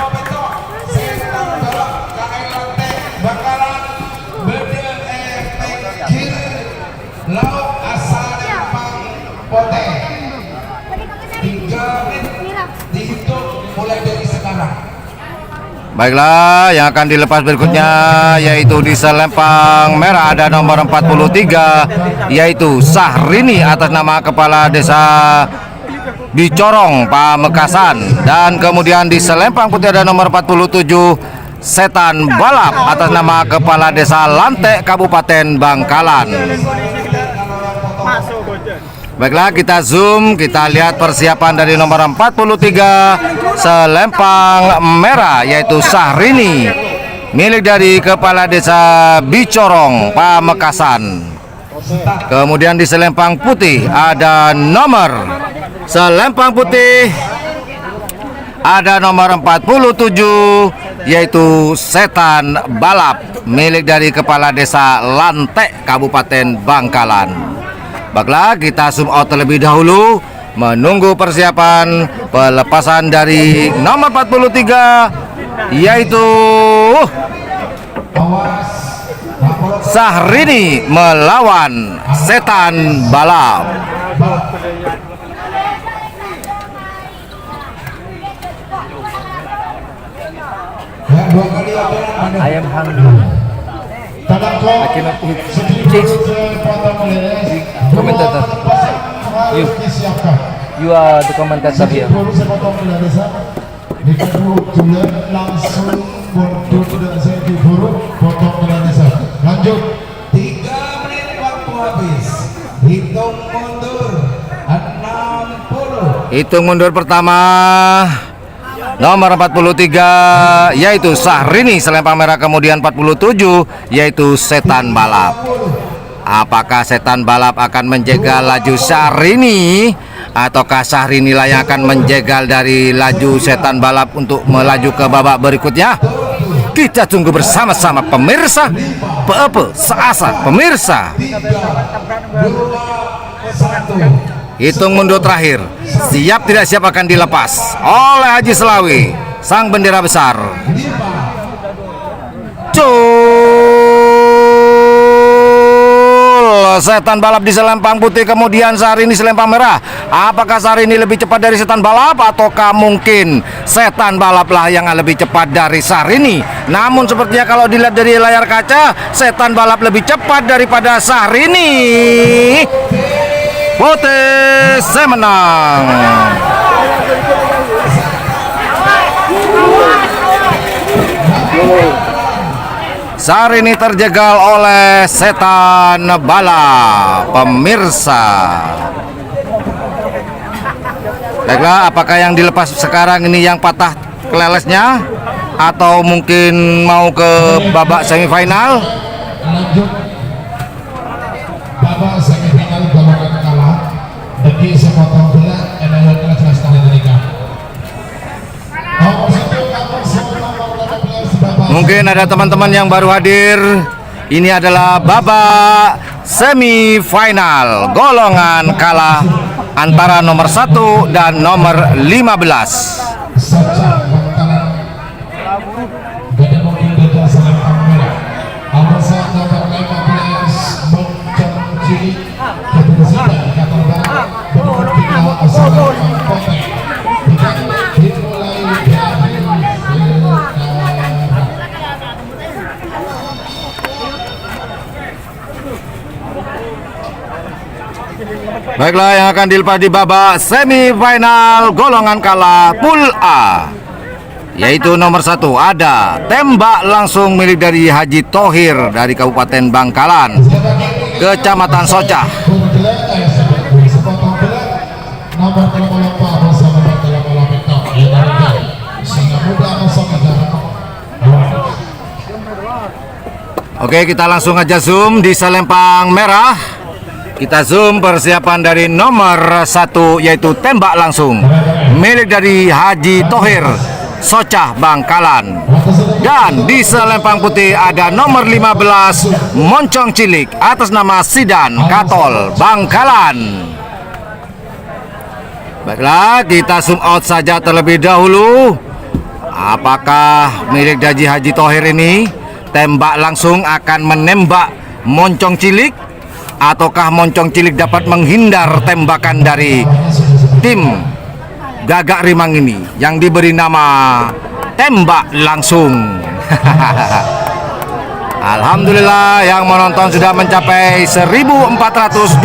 Baiklah, yang akan dilepas berikutnya yaitu di selempang merah ada nomor 43 yaitu Sahrini atas nama Kepala Desa Bicorong Pamekasan. Dan kemudian di selempang putih ada nomor 47 Setan Balap atas nama Kepala Desa Lantek Kabupaten Bangkalan. Baiklah, kita zoom, kita lihat persiapan dari nomor 43 selempang merah yaitu Sahrini milik dari Kepala Desa Bicorong Pamekasan. Kemudian di selempang putih ada nomor selempang putih ada nomor 47 yaitu Setan Balap milik dari Kepala Desa Lantek Kabupaten Bangkalan. Baiklah, kita zoom out terlebih dahulu menunggu persiapan pelepasan dari nomor 43 yaitu Sahrini melawan Setan Balap. I am hungry. I cannot eat. Change. Commentator. You are the commentator here. Lanjut, 3 menit waktu habis. Hitung mundur 60. Hitung mundur pertama nomor 43 yaitu Sahrini selempang merah, kemudian 47 yaitu Setan Balap. Apakah Setan Balap akan menjegal laju Sahrini ataukah Sahrini lah yang akan menjegal dari laju Setan Balap untuk melaju ke babak berikutnya? Kita tunggu bersama-sama pemirsa. Seasa pemirsa. 3, 2, 1. Hitung mundur terakhir. Siap tidak siap akan dilepas oleh Haji Selawi, sang bendera besar. Cul Setan balap di selempang putih, kemudian Syahrini selempang merah. Apakah Syahrini lebih cepat dari setan balap, ataukah mungkin setan balaplah yang lebih cepat dari Syahrini? Namun sepertinya kalau dilihat dari layar kaca, setan balap lebih cepat daripada Syahrini. Putih saya menang. Syahrini terjegal oleh setan balap, pemirsa. Baiklah, apakah yang dilepas sekarang ini yang patah kelelesnya, atau mungkin mau ke babak semifinal? Lanjut babak semifinal golongan kalah bagi sepotong bola NL kelas kali mereka. Nomor 1 nomor 18 babak. Mungkin ada teman-teman yang baru hadir. Ini adalah babak semifinal golongan kalah antara nomor 1 dan nomor 15. Saja Bangkalan Gada mungkin beda selempang merah. Nomor 1 nomor 15 Moncong Cilik Kebersihkan Katal Barat Benur Tinggal Asalan Kote dimulai dari Baiklah, yang akan dilepas di babak semifinal golongan kalah Pool A, yaitu nomor 1 ada tembak langsung milik dari Haji Thohir dari Kabupaten Bangkalan, Kecamatan Socah. sepotong bola nomor 34 bersama nomor 34 yang dari sehingga mudah masuk ke dalam. Oke, kita langsung aja zoom di selempang merah. Kita zoom persiapan dari nomor 1, yaitu tembak langsung milik dari Haji Thohir, Socah Bangkalan. Dan di selempang putih ada nomor 15 Moncong Cilik atas nama Sidan Katol Bangkalan. Baiklah, kita zoom out saja terlebih dahulu. Apakah milik dari Haji Thohir ini tembak langsung akan menembak Moncong Cilik, ataukah Moncong Cilik dapat menghindar tembakan dari tim Gagak Rimang ini yang diberi nama tembak langsung? Alhamdulillah, yang menonton sudah mencapai 1425.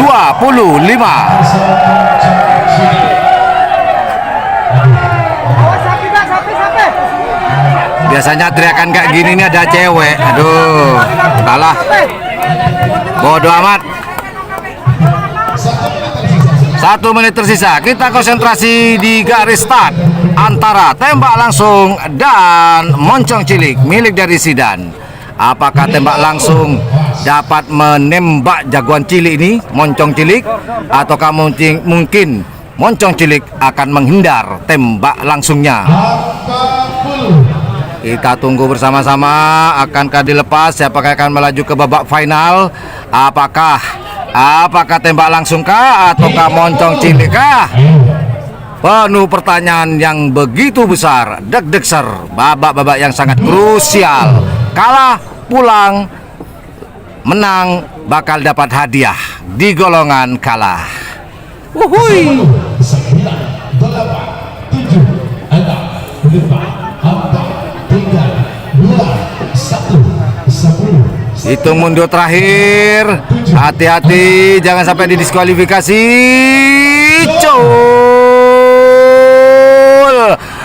Biasanya teriakan kayak gini nih ada cewek. Aduh, kalah. Bodoh amat. 1 menit tersisa. Kita konsentrasi di garis start antara tembak langsung dan Moncong Cilik milik dari Sidan. Apakah tembak langsung dapat menembak jagoan cilik ini, Moncong Cilik, ataukah mungkin Moncong Cilik akan menghindar tembak langsungnya? Kita tunggu bersama-sama. Akankah dilepas? Siapakah akan melaju ke babak final? Apakah tembak langsung kah, ataukah Moncong Cilik kah? Penuh pertanyaan yang begitu besar. Deg-degser, babak-babak yang sangat krusial. Kalah, pulang, menang, bakal dapat hadiah di golongan kalah. Wuhui. 9, 8, 7, 6, 5, 4, 3, 2, 1, 10. Hitung mundur terakhir. Hati-hati, jangan sampai didiskualifikasi.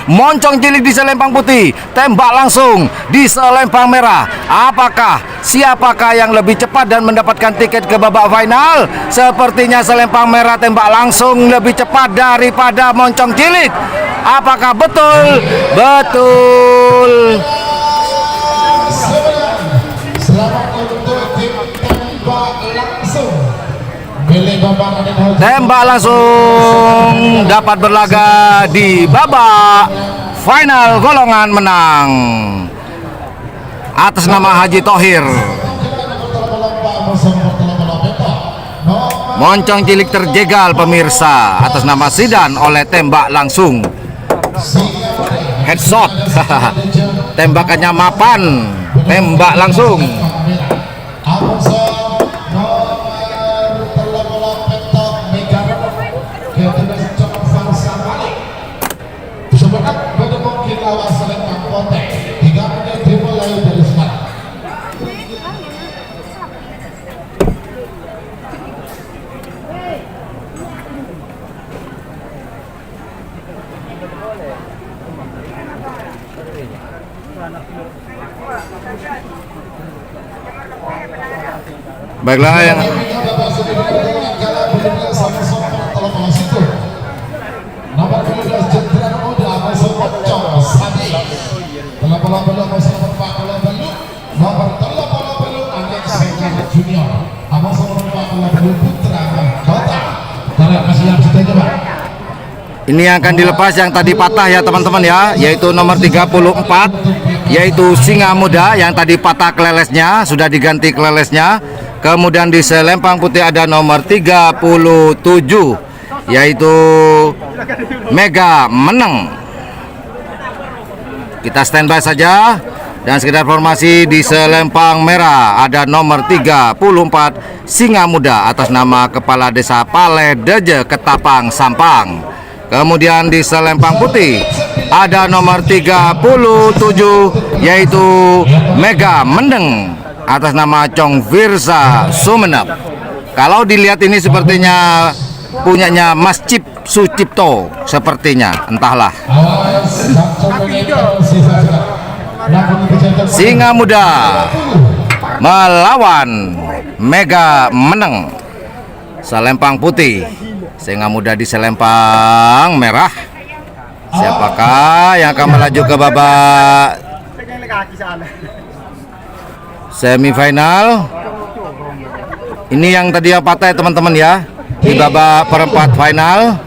Moncong Cilik di selempang putih, tembak langsung di selempang merah. Siapakah yang lebih cepat dan mendapatkan tiket ke babak final? Sepertinya selempang merah tembak langsung lebih cepat daripada Moncong Cilik. Apakah betul? Betul. Selamat untuk tim tembak langsung. Tembak langsung dapat berlaga di babak final golongan menang atas nama Haji Thohir. Moncong Cilik terjegal, pemirsa, atas nama Sidan oleh tembak langsung. Headshot. Tembakannya mapan. Tembak langsung. Pote. 3 menit dimulai dari sekarang. Baiklah yang Nomor 12 Jendral Muda Masuk Pocong Sadi. Telah bola belum masuk perempat bola belum. Nomor 30 belum Anak Sengkar Junior. Masuk perempat bola belum Putra Kota. Tarik masih yang sudah coba. ini yang akan dilepas yang tadi patah ya teman-teman ya, yaitu nomor 34, yaitu Singa Muda yang tadi patah kelelesnya, sudah diganti kelelesnya. Kemudian di selempang putih ada nomor 37, yaitu Mega Meneng. Kita standby saja. Dan sekedar informasi, di selempang merah ada nomor 34 Singa Muda atas nama Kepala Desa Paledeje Ketapang Sampang. Kemudian di selempang putih ada nomor 37 yaitu Mega Mendeng atas nama Chong Virsa Sumenep. Kalau dilihat ini sepertinya punyanya Mas Cip Sucipto sepertinya, entahlah. Singa Muda melawan Mega Meneng. Selempang putih, Singa Muda di selempang merah. Siapakah yang akan melaju ke babak semifinal? Ini yang tadi yang patah ya teman-teman ya, di babak perempat final.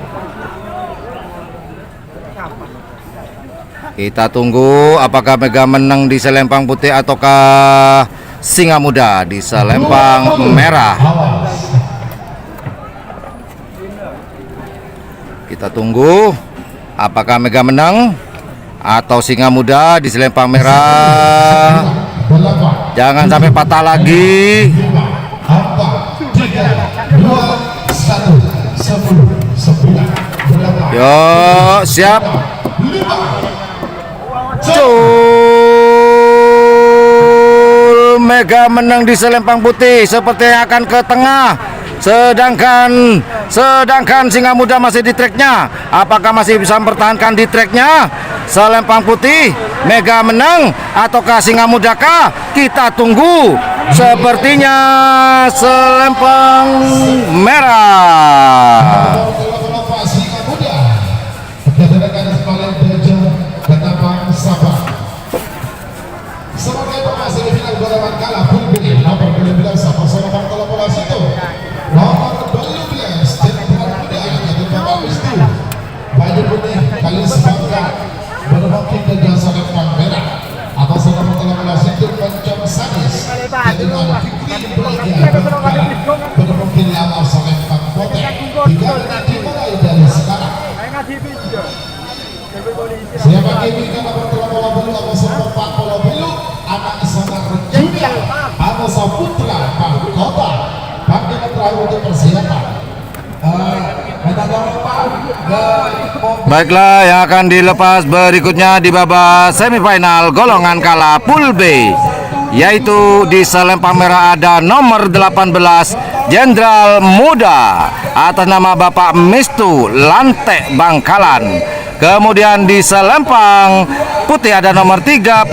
Kita tunggu apakah Mega Meneng di selempang putih ataukah Singa Muda di selempang merah. Kita tunggu apakah Mega Meneng atau Singa Muda di selempang merah. Jangan sampai patah lagi. 4, 3, 2, 1, 10, 9, 8. Yo, siap. Mega Meneng di selempang putih sepertinya akan ke tengah, sedangkan Singa Muda masih di treknya. Apakah masih bisa mempertahankan di treknya? Selempang putih Mega Meneng ataukah Singa Muda kah? Kita tunggu. Sepertinya selempang merah. Sebagai pemain final golongan kalah Pulbini nomor 12 sama-sama bola situ. Nomor 12 Jendral Muda yaitu Bapak Wisnu baju putih kali sebangga berhoki ke jasa lempang merah atas nama bola situ Pencom Sadis dengan Fikri Braga berhoki lama selempang potek 3 menit dimulai dari sekarang. Siapa kini karena bola belu atau seperempat bola belu anak Sengkar Junior atau Putra Kota. Bagaimana terakhir untuk persiapan? Baiklah, yang akan dilepas berikutnya di babak semifinal golongan kalah Pool B, yaitu di selempang merah ada nomor 18 Jendral Muda atas nama Bapak Mistu Lantek Bangkalan. Kemudian di selempang putih ada nomor 31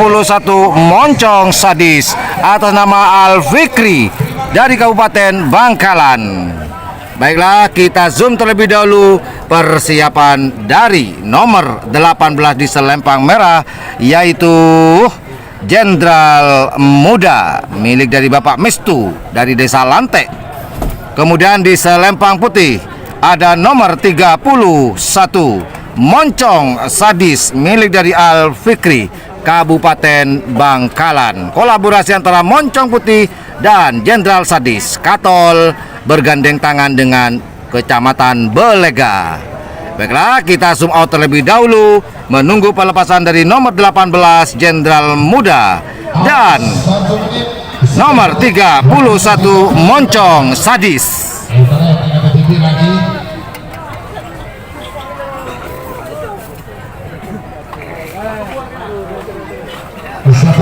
Moncong Sadis atas nama Al Fikri dari Kabupaten Bangkalan. Baiklah, kita zoom terlebih dahulu persiapan dari nomor 18 di selempang merah, yaitu Jendral Muda milik dari Bapak Mistu dari Desa Lantek. Kemudian di selempang putih ada nomor 31 Moncong Sadis milik dari Al Fikri Kabupaten Bangkalan. Kolaborasi antara Moncong Putih dan Jendral Sadis Katol bergandeng tangan dengan Kecamatan Belega. Baiklah, kita zoom out terlebih dahulu menunggu pelepasan dari nomor 18 Jendral Muda dan nomor 31 Moncong Sadis.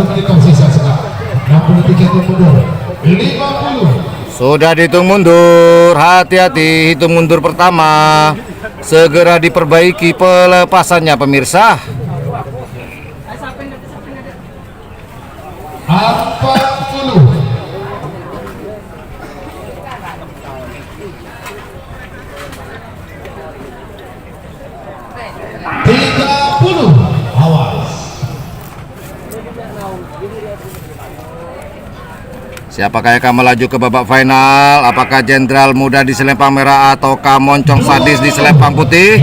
menit tersisa sekarang. 63 itu mundur. 50. Sudah dihitung mundur, hati-hati hitung mundur pertama. Segera diperbaiki pelepasannya pemirsa. 40. 30. Awas. Siapakah yang akan melaju ke babak final? Apakah Jenderal Muda di selempang merah ataukah Moncong Sadis di selempang putih?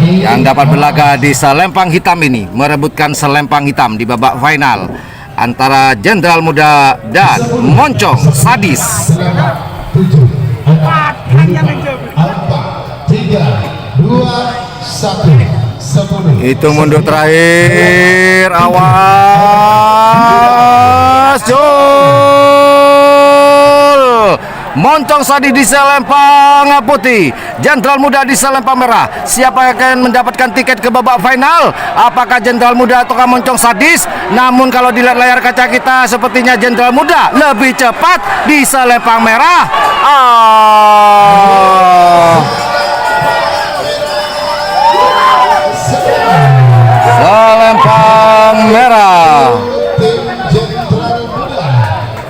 Yang dapat berlaga di selempang hitam ini merebutkan selempang hitam di babak final antara Jenderal Muda dan Moncong Sadis. 7, 4, 3, 2, 1. 10. Itu mundur terakhir, awas, Jul. Moncong Sadis di selempang putih, Jenderal Muda di selempang merah. Siapa yang akan mendapatkan tiket ke babak final? Apakah Jenderal Muda ataukah Moncong Sadis? Namun kalau dilihat layar kaca kita, sepertinya Jenderal Muda lebih cepat di selempang merah. Selempang merah. Tim Jenderal Muda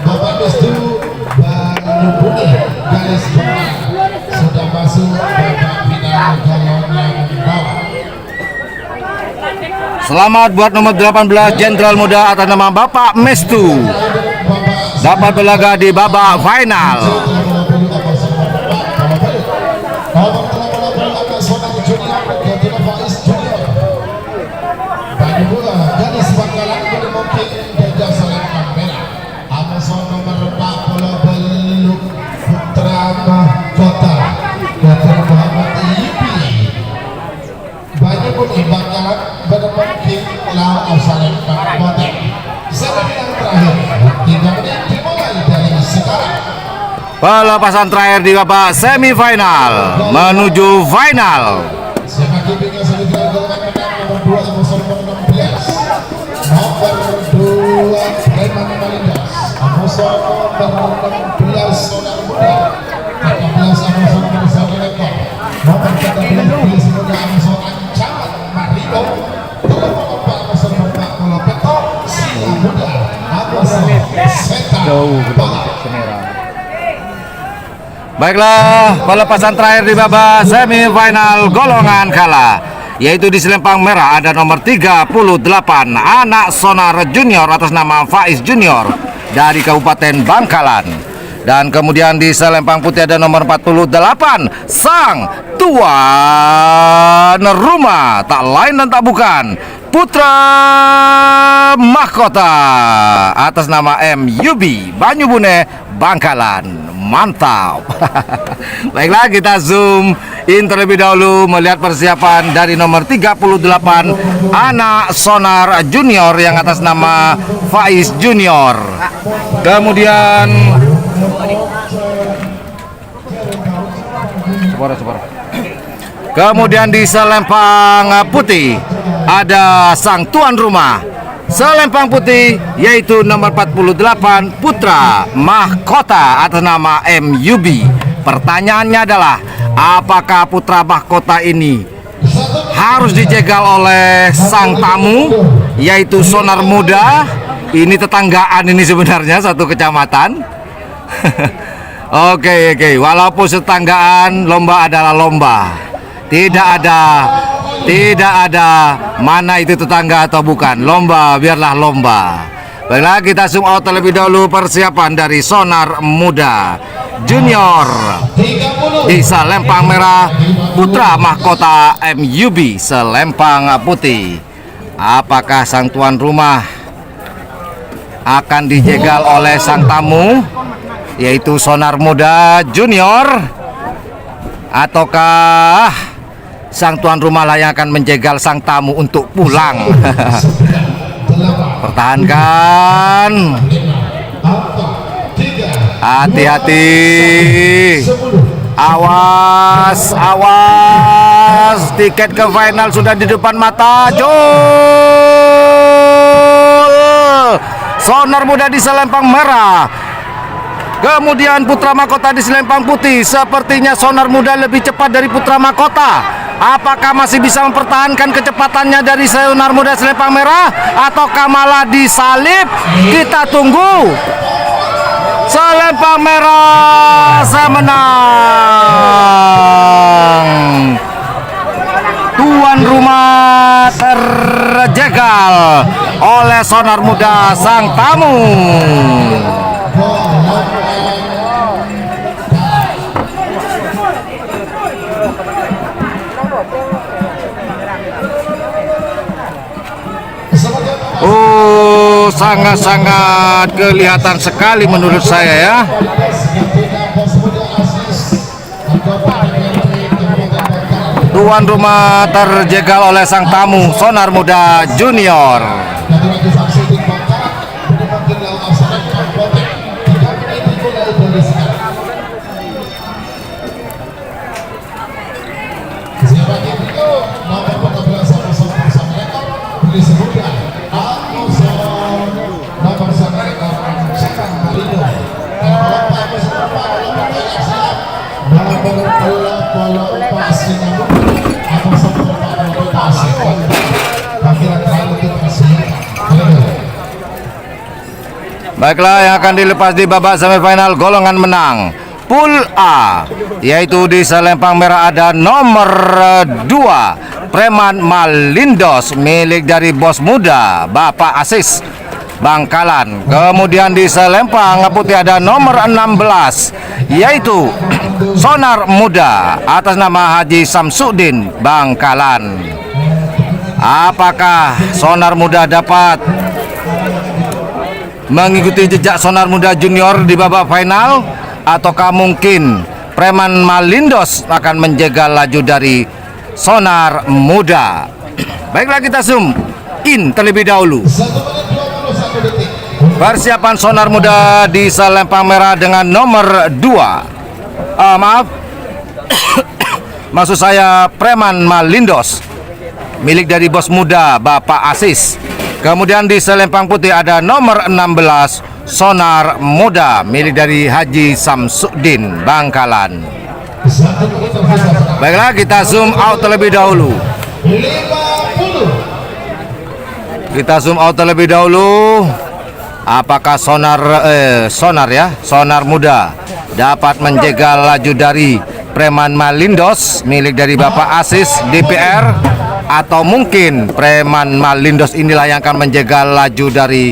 Bapak Destu Banyubuni garis depan sudah masuk babak final golongan bawah. Selamat buat nomor 18 Jenderal Muda atas nama Bapak Mestu dapat berlaga di babak final. Garis Bangkalan menemukan gajah selempang merah. Amazon nomor 40 Beluk Putra Mahkota Dr. Muhammad Yubi. Banyak pun Bangkalan menemukan lawan selempang motek. Semifinal terakhir 3 menit dimulai dari sekarang. Pelepasan terakhir di babak semifinal menuju final. Siapa kipingnya semifinal golongan menang nomor 2 Amazon nomor 16. Nomor 2 Preman Malindas Amazon nomor 16 Sonar Muda 14 Amazon nomor 1 Lekor nomor 14 Muda Amazon Ancaman Marino 34 Amazon nomor 40 Peto Sila Muda Amazon Setan Bala. Baiklah, pelepasan terakhir di babak semifinal golongan kala, yaitu di selempang merah ada nomor 38 Anak Sonar Junior atas nama Faiz Junior dari Kabupaten Bangkalan. Dan kemudian di selempang putih ada nomor 48 Sang Tuan Rumah, tak lain dan tak bukan Putra Mahkota atas nama MUB Banyubune Bangkalan. Mantap. Baiklah, kita zoom in terlebih dahulu melihat persiapan dari nomor 38 Anak Sonar Junior yang atas nama Faiz Junior. Kemudian kemudian di selempang putih ada Sang Tuan Rumah. Selempang putih yaitu nomor 48 Putra Mahkota atas nama MUB. Pertanyaannya adalah, apakah Putra Mahkota ini harus dijegal oleh sang tamu yaitu Sonar Muda? Ini tetanggaan ini sebenarnya, satu kecamatan. Oke, walaupun tetanggaan, lomba adalah lomba. Tidak ada mana itu tetangga atau bukan. Lomba biarlah lomba. Baiklah, kita zoom out terlebih dahulu persiapan dari Sonar Muda Junior di selempang merah, Putra Mahkota MUB selempang putih. Apakah sang tuan rumah akan dijegal oleh sang tamu yaitu Sonar Muda Junior, ataukah sang tuan rumah lah yang akan menjegal sang tamu untuk pulang? Pertahankan, hati-hati, awas, tiket ke final sudah di depan mata. Jul, Sonar Muda di selempang merah. Kemudian Putra Mahkota di selempang putih. Sepertinya Sonar Muda lebih cepat dari Putra Mahkota. Apakah masih bisa mempertahankan kecepatannya dari Sonar Muda selempang merah, ataukah malah disalip? Kita tunggu. Selempang merah menang. Tuan rumah terjegal oleh Sonar Muda sang tamu. Sangat-sangat kelihatan sekali menurut saya ya. Tuan rumah terjegal oleh sang tamu Sonar Muda Junior. Baiklah, yang akan dilepas di babak semifinal golongan menang Pool A, yaitu di selempang merah ada nomor 2 Preman Malindos milik dari bos muda Bapak Asis Bangkalan. Kemudian di selempang putih ada nomor 16 yaitu Sonar Muda atas nama Haji Samsudin Bangkalan. Apakah Sonar Muda dapat mengikuti jejak Sonar Muda Junior di babak final, ataukah mungkin Preman Malindos akan menjegal laju dari Sonar Muda? Baiklah, kita zoom in terlebih dahulu. Persiapan Sonar Muda di selempang merah dengan nomor 2. Maaf, maksud saya Preman Malindos milik dari bos muda Bapak Asis. Kemudian di selempang putih ada nomor 16 Sonar Muda milik dari Haji Samsudin Bangkalan. Baiklah, kita zoom out terlebih dahulu. Kita zoom out terlebih dahulu. Apakah Sonar Muda dapat menjegal laju dari Preman Malindos milik dari Bapak Asis DPR, atau mungkin Preman Malindos inilah yang akan menjegal laju dari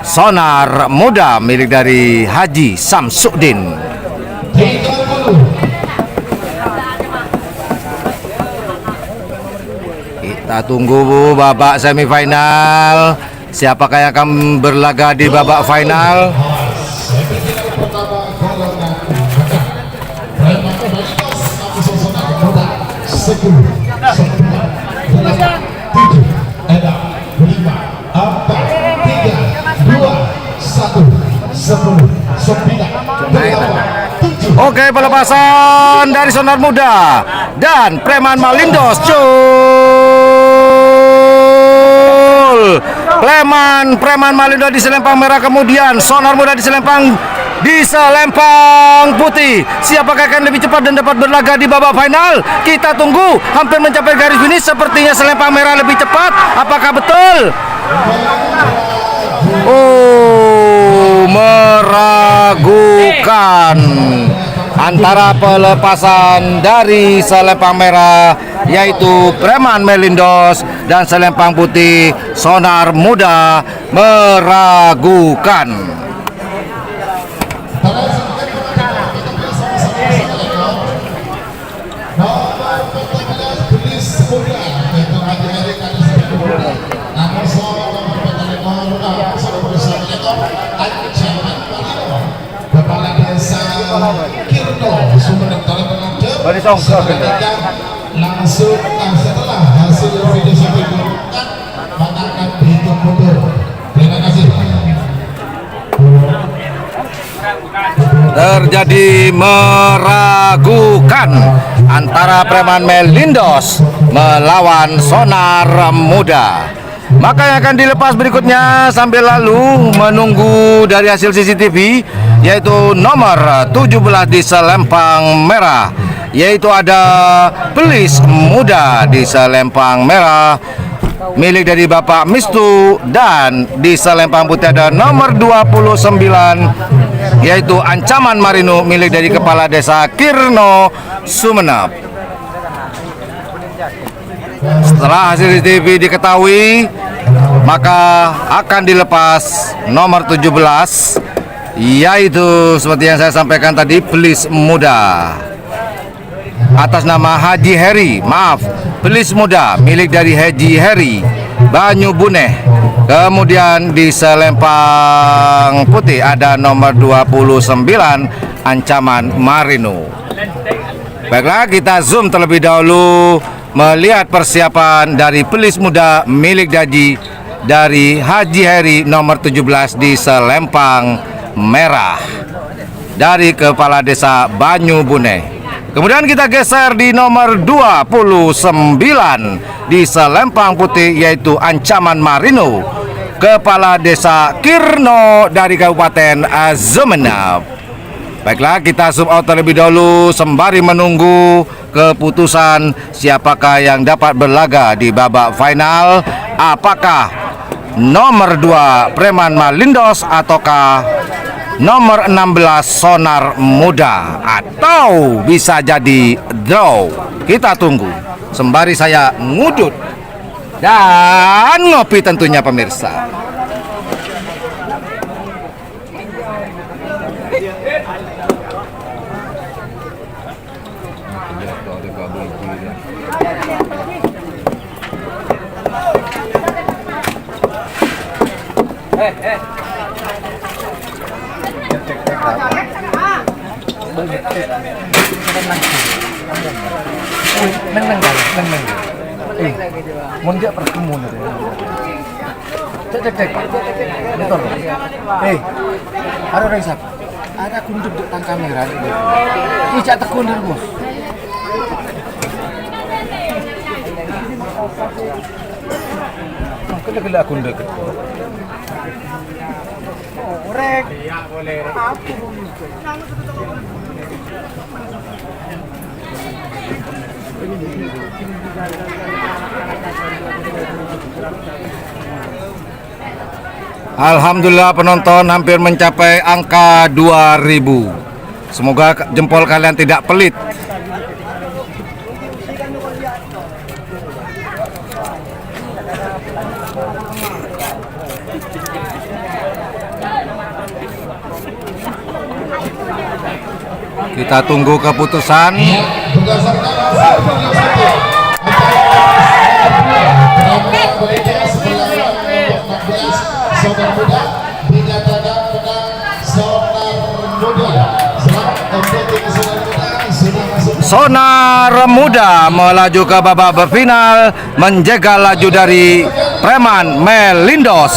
Sonar Muda milik dari Haji Samsudin? Kita tunggu babak semifinal. Siapakah yang akan berlaga di babak final? Oke, pelepasan dari Sonar Muda dan Preman Malindos. Preman Malindos di selempang merah, kemudian Sonar Muda di selempang putih. Siapakah akan lebih cepat dan dapat berlaga di babak final? Kita tunggu. Hampir mencapai garis finish, sepertinya selempang merah lebih cepat. Apakah betul? Meragukan. Antara pelepasan dari selempang merah yaitu Preman Malindos dan selempang putih Sonar Muda meragukan. Langsung setelah hasil video diumumkan, maka akan dihitung mundur. Terima kasih. Terjadi meragukan antara Preman Malindos melawan Sonar Muda. Maka yang akan dilepas berikutnya sambil lalu menunggu dari hasil CCTV, yaitu nomor 17 di selempang merah, yaitu ada Pelis Muda di selempang merah milik dari Bapak Mistu, dan di selempang putih ada nomor 29 yaitu Ancaman Marino milik dari Kepala Desa Kirno Sumenep. Setelah hasil CCTV diketahui, maka akan dilepas nomor 17, yaitu seperti yang saya sampaikan tadi, Pelis Muda atas nama Haji Heri, Pelis Muda milik dari Haji Heri Banyu Buneh. Kemudian di selempang putih ada nomor 29 Ancaman Marino. Baiklah, kita zoom terlebih dahulu melihat persiapan dari Pelis Muda milik dari Haji Heri nomor 17 di selempang merah dari Kepala Desa Banyu Buneh. Kemudian kita geser di nomor 29 di selempang putih, yaitu Ancaman Marino, Kepala Desa Kirno dari Kabupaten Sumenep. Baiklah, kita zoom out terlebih dahulu sembari menunggu keputusan siapakah yang dapat berlaga di babak final. Apakah nomor 2 Preman Malindos ataukah nomor 16 Sonar Muda, atau bisa jadi draw? Kita tunggu sembari saya ngudut dan ngopi tentunya pemirsa. Mondia pertemuan itu. Cek. Motor. Ada orang siapa? Ada kundup di depan kamera. Ini cak tekun dulu, Bos. Kele akun deket. Orek. Iya, boleh. Alhamdulillah, penonton hampir mencapai angka 2000. Semoga jempol kalian tidak pelit. Kita tunggu keputusan. Berdasarkan Sonar Muda dinyatakan menang Sonar Muda. Sonar Muda melaju ke babak final, menjegal laju dari Preman Malindos.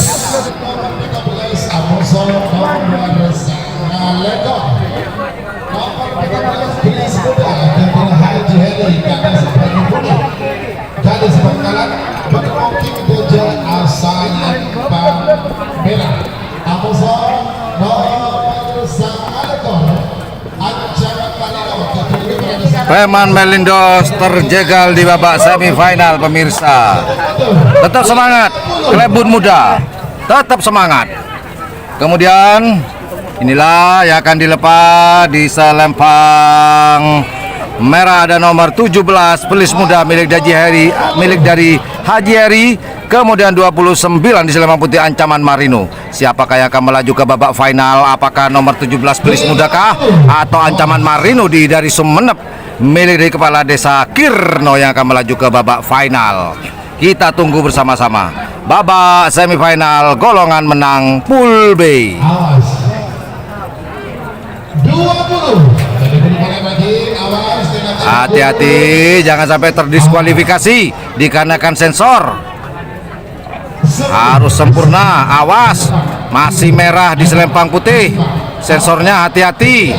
Preman Malindos terjegal di babak semifinal pemirsa. Tetap semangat, Klebun Muda, tetap semangat. Kemudian inilah yang akan dilepas di selempang merah, ada nomor 17 Pelis Muda milik dari Haji Heri. Kemudian 29 di selempang putih Ancaman Marino. Siapakah yang akan melaju ke babak final? Apakah nomor 17 Pelis Muda kah, atau Ancaman Marino dari Sumenep milik dari Kepala Desa Kirno yang akan melaju ke babak final? Kita tunggu bersama-sama. Babak semifinal golongan menang Pool B. 20. Hati-hati, jangan sampai terdiskualifikasi dikarenakan sensor. Harus sempurna, awas, masih merah di selempang putih. Sensornya hati-hati.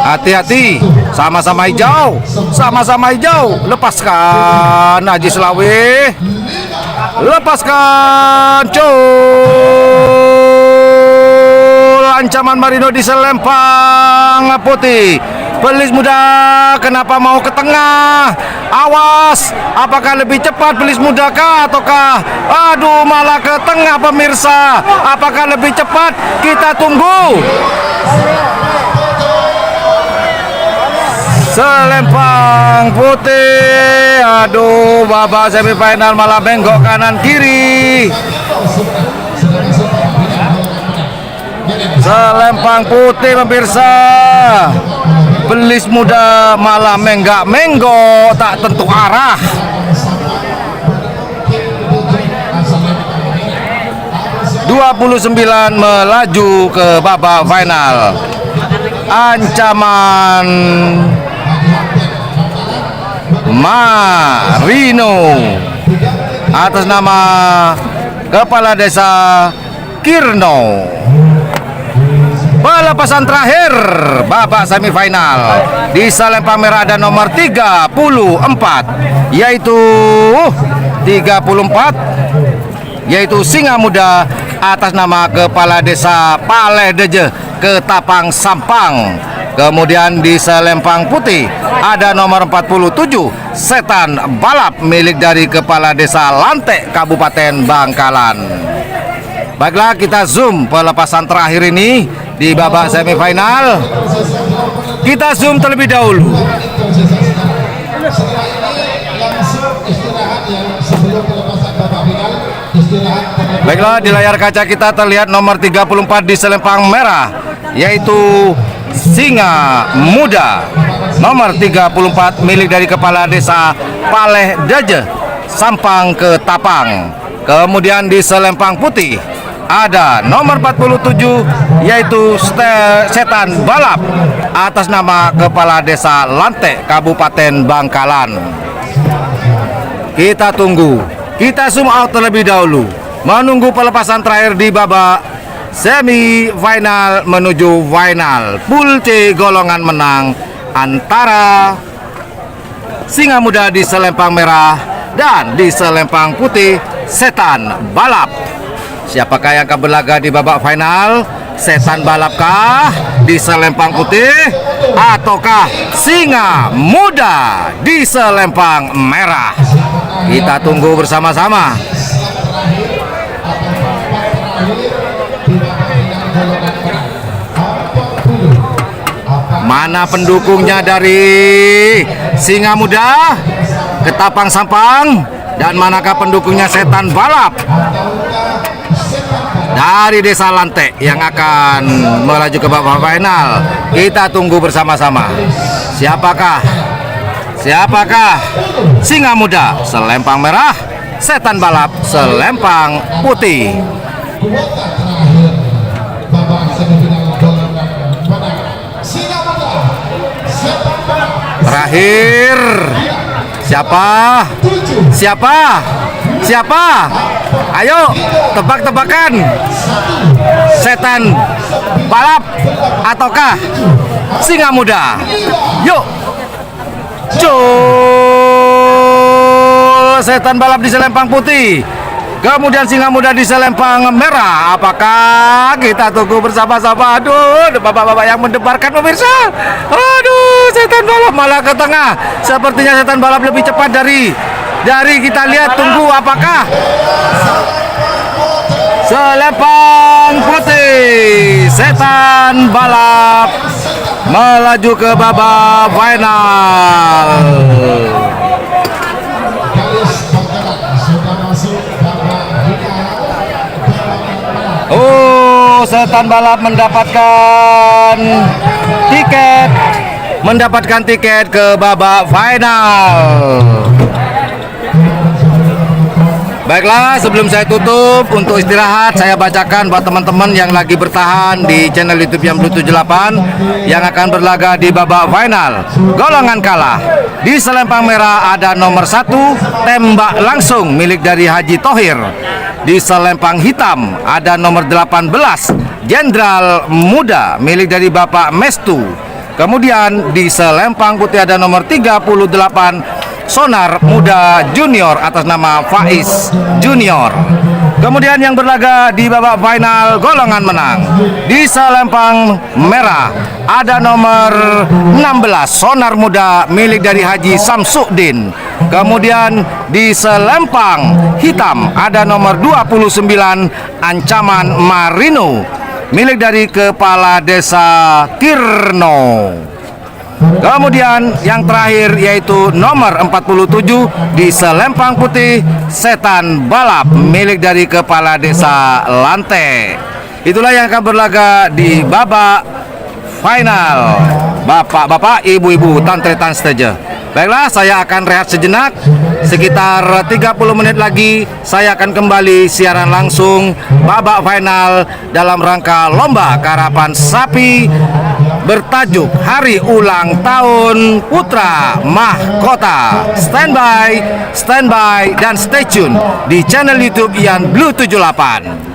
Hati-hati, sama-sama hijau. Lepaskan Haji Selawi. lepaskan, cul, ancaman Marino di selempang putih. Belis muda, kenapa mau ke tengah? Awas, apakah lebih cepat Belis muda kah ataukah? Aduh, malah ke tengah pemirsa. Apakah lebih cepat? Kita tunggu. Selempang putih. Aduh, babak semifinal malah bengkok kanan kiri. Selempang putih pemirsa. Belis muda malah menggak-menggok, tak tentu arah. (29) melaju ke babak final. Ancaman Marino atas nama Kepala Desa Kirno. Pelepasan terakhir babak semifinal. Di selempang merah ada nomor 34, yaitu 34, Singa Muda atas nama Kepala Desa Paledeje Ketapang Sampang. Kemudian di selempang putih ada nomor 47, Setan Balap milik dari Kepala Desa Lantek Kabupaten Bangkalan. Baiklah, kita zoom pelepasan terakhir ini di babak semifinal. Kita zoom terlebih dahulu. Baiklah, di layar kaca kita terlihat nomor 34 di selempang merah, yaitu Singa Muda. Nomor 34 milik dari Kepala Desa Paleh Deje Sampang Ketapang. Kemudian di selempang putih ada nomor 47, yaitu Setan Balap atas nama Kepala Desa Lantek Kabupaten Bangkalan. Kita tunggu, kita zoom out terlebih dahulu, menunggu pelepasan terakhir di babak semifinal menuju final. Pool C golongan menang antara Singa Muda di selempang merah dan di selempang putih Setan Balap. Siapakah yang akan berlaga di babak final? Setan Balapkah di selempang putih ataukah Singa Muda di selempang merah? Kita tunggu bersama-sama. Mana pendukungnya dari Singa Muda Ketapang Sampang, dan manakah pendukungnya Setan Balap dari Desa Lantek yang akan melaju ke babak final? Kita tunggu bersama-sama. Siapakah Singa Muda selempang merah, Setan Balap selempang putih? Terakhir, siapa? Ayo, tebak-tebakan. Setan Balap ataukah Singa Muda? Yuk. Setan Balap di selempang putih, kemudian Singa Muda di selempang merah. Apakah? Kita tunggu bersama-sama. Aduh, bapak-bapak yang mendebarkan pemirsa. Aduh, Setan Balap malah ke tengah. Sepertinya Setan Balap lebih cepat dari kita lihat. Tunggu, apakah selempang putih Setan Balap melaju ke babak final. Oh, Setan Balap mendapatkan tiket ke babak final. Baiklah, sebelum saya tutup untuk istirahat, saya bacakan buat teman-teman yang lagi bertahan di channel YouTube yang Blue 78 yang akan berlaga di babak final. Golongan kalah di selempang merah ada nomor 1, Tembak Langsung milik dari Haji Thohir. Di selempang hitam ada nomor 18, Jenderal Muda milik dari Bapak Mestu. Kemudian di selempang putih ada nomor 38, Sonar Muda Junior atas nama Faiz Junior. Kemudian yang berlaga di babak final golongan menang di selempang merah ada nomor 16 Sonar Muda milik dari Haji Samsudin. Kemudian di selempang hitam ada nomor 29 Ancaman Marino milik dari Kepala Desa Kirno. Kemudian yang terakhir yaitu nomor 47 di selempang putih Setan Balap milik dari Kepala Desa Lante. Itulah yang akan berlaga di babak final. Bapak-bapak, ibu-ibu, tantri-tan stage. Baiklah, saya akan rehat sejenak. Sekitar 30 menit lagi saya akan kembali siaran langsung babak final dalam rangka lomba karapan sapi bertajuk Hari Ulang Tahun Putra Mahkota. Standby, dan stay tune di channel YouTube Ian Blue 78.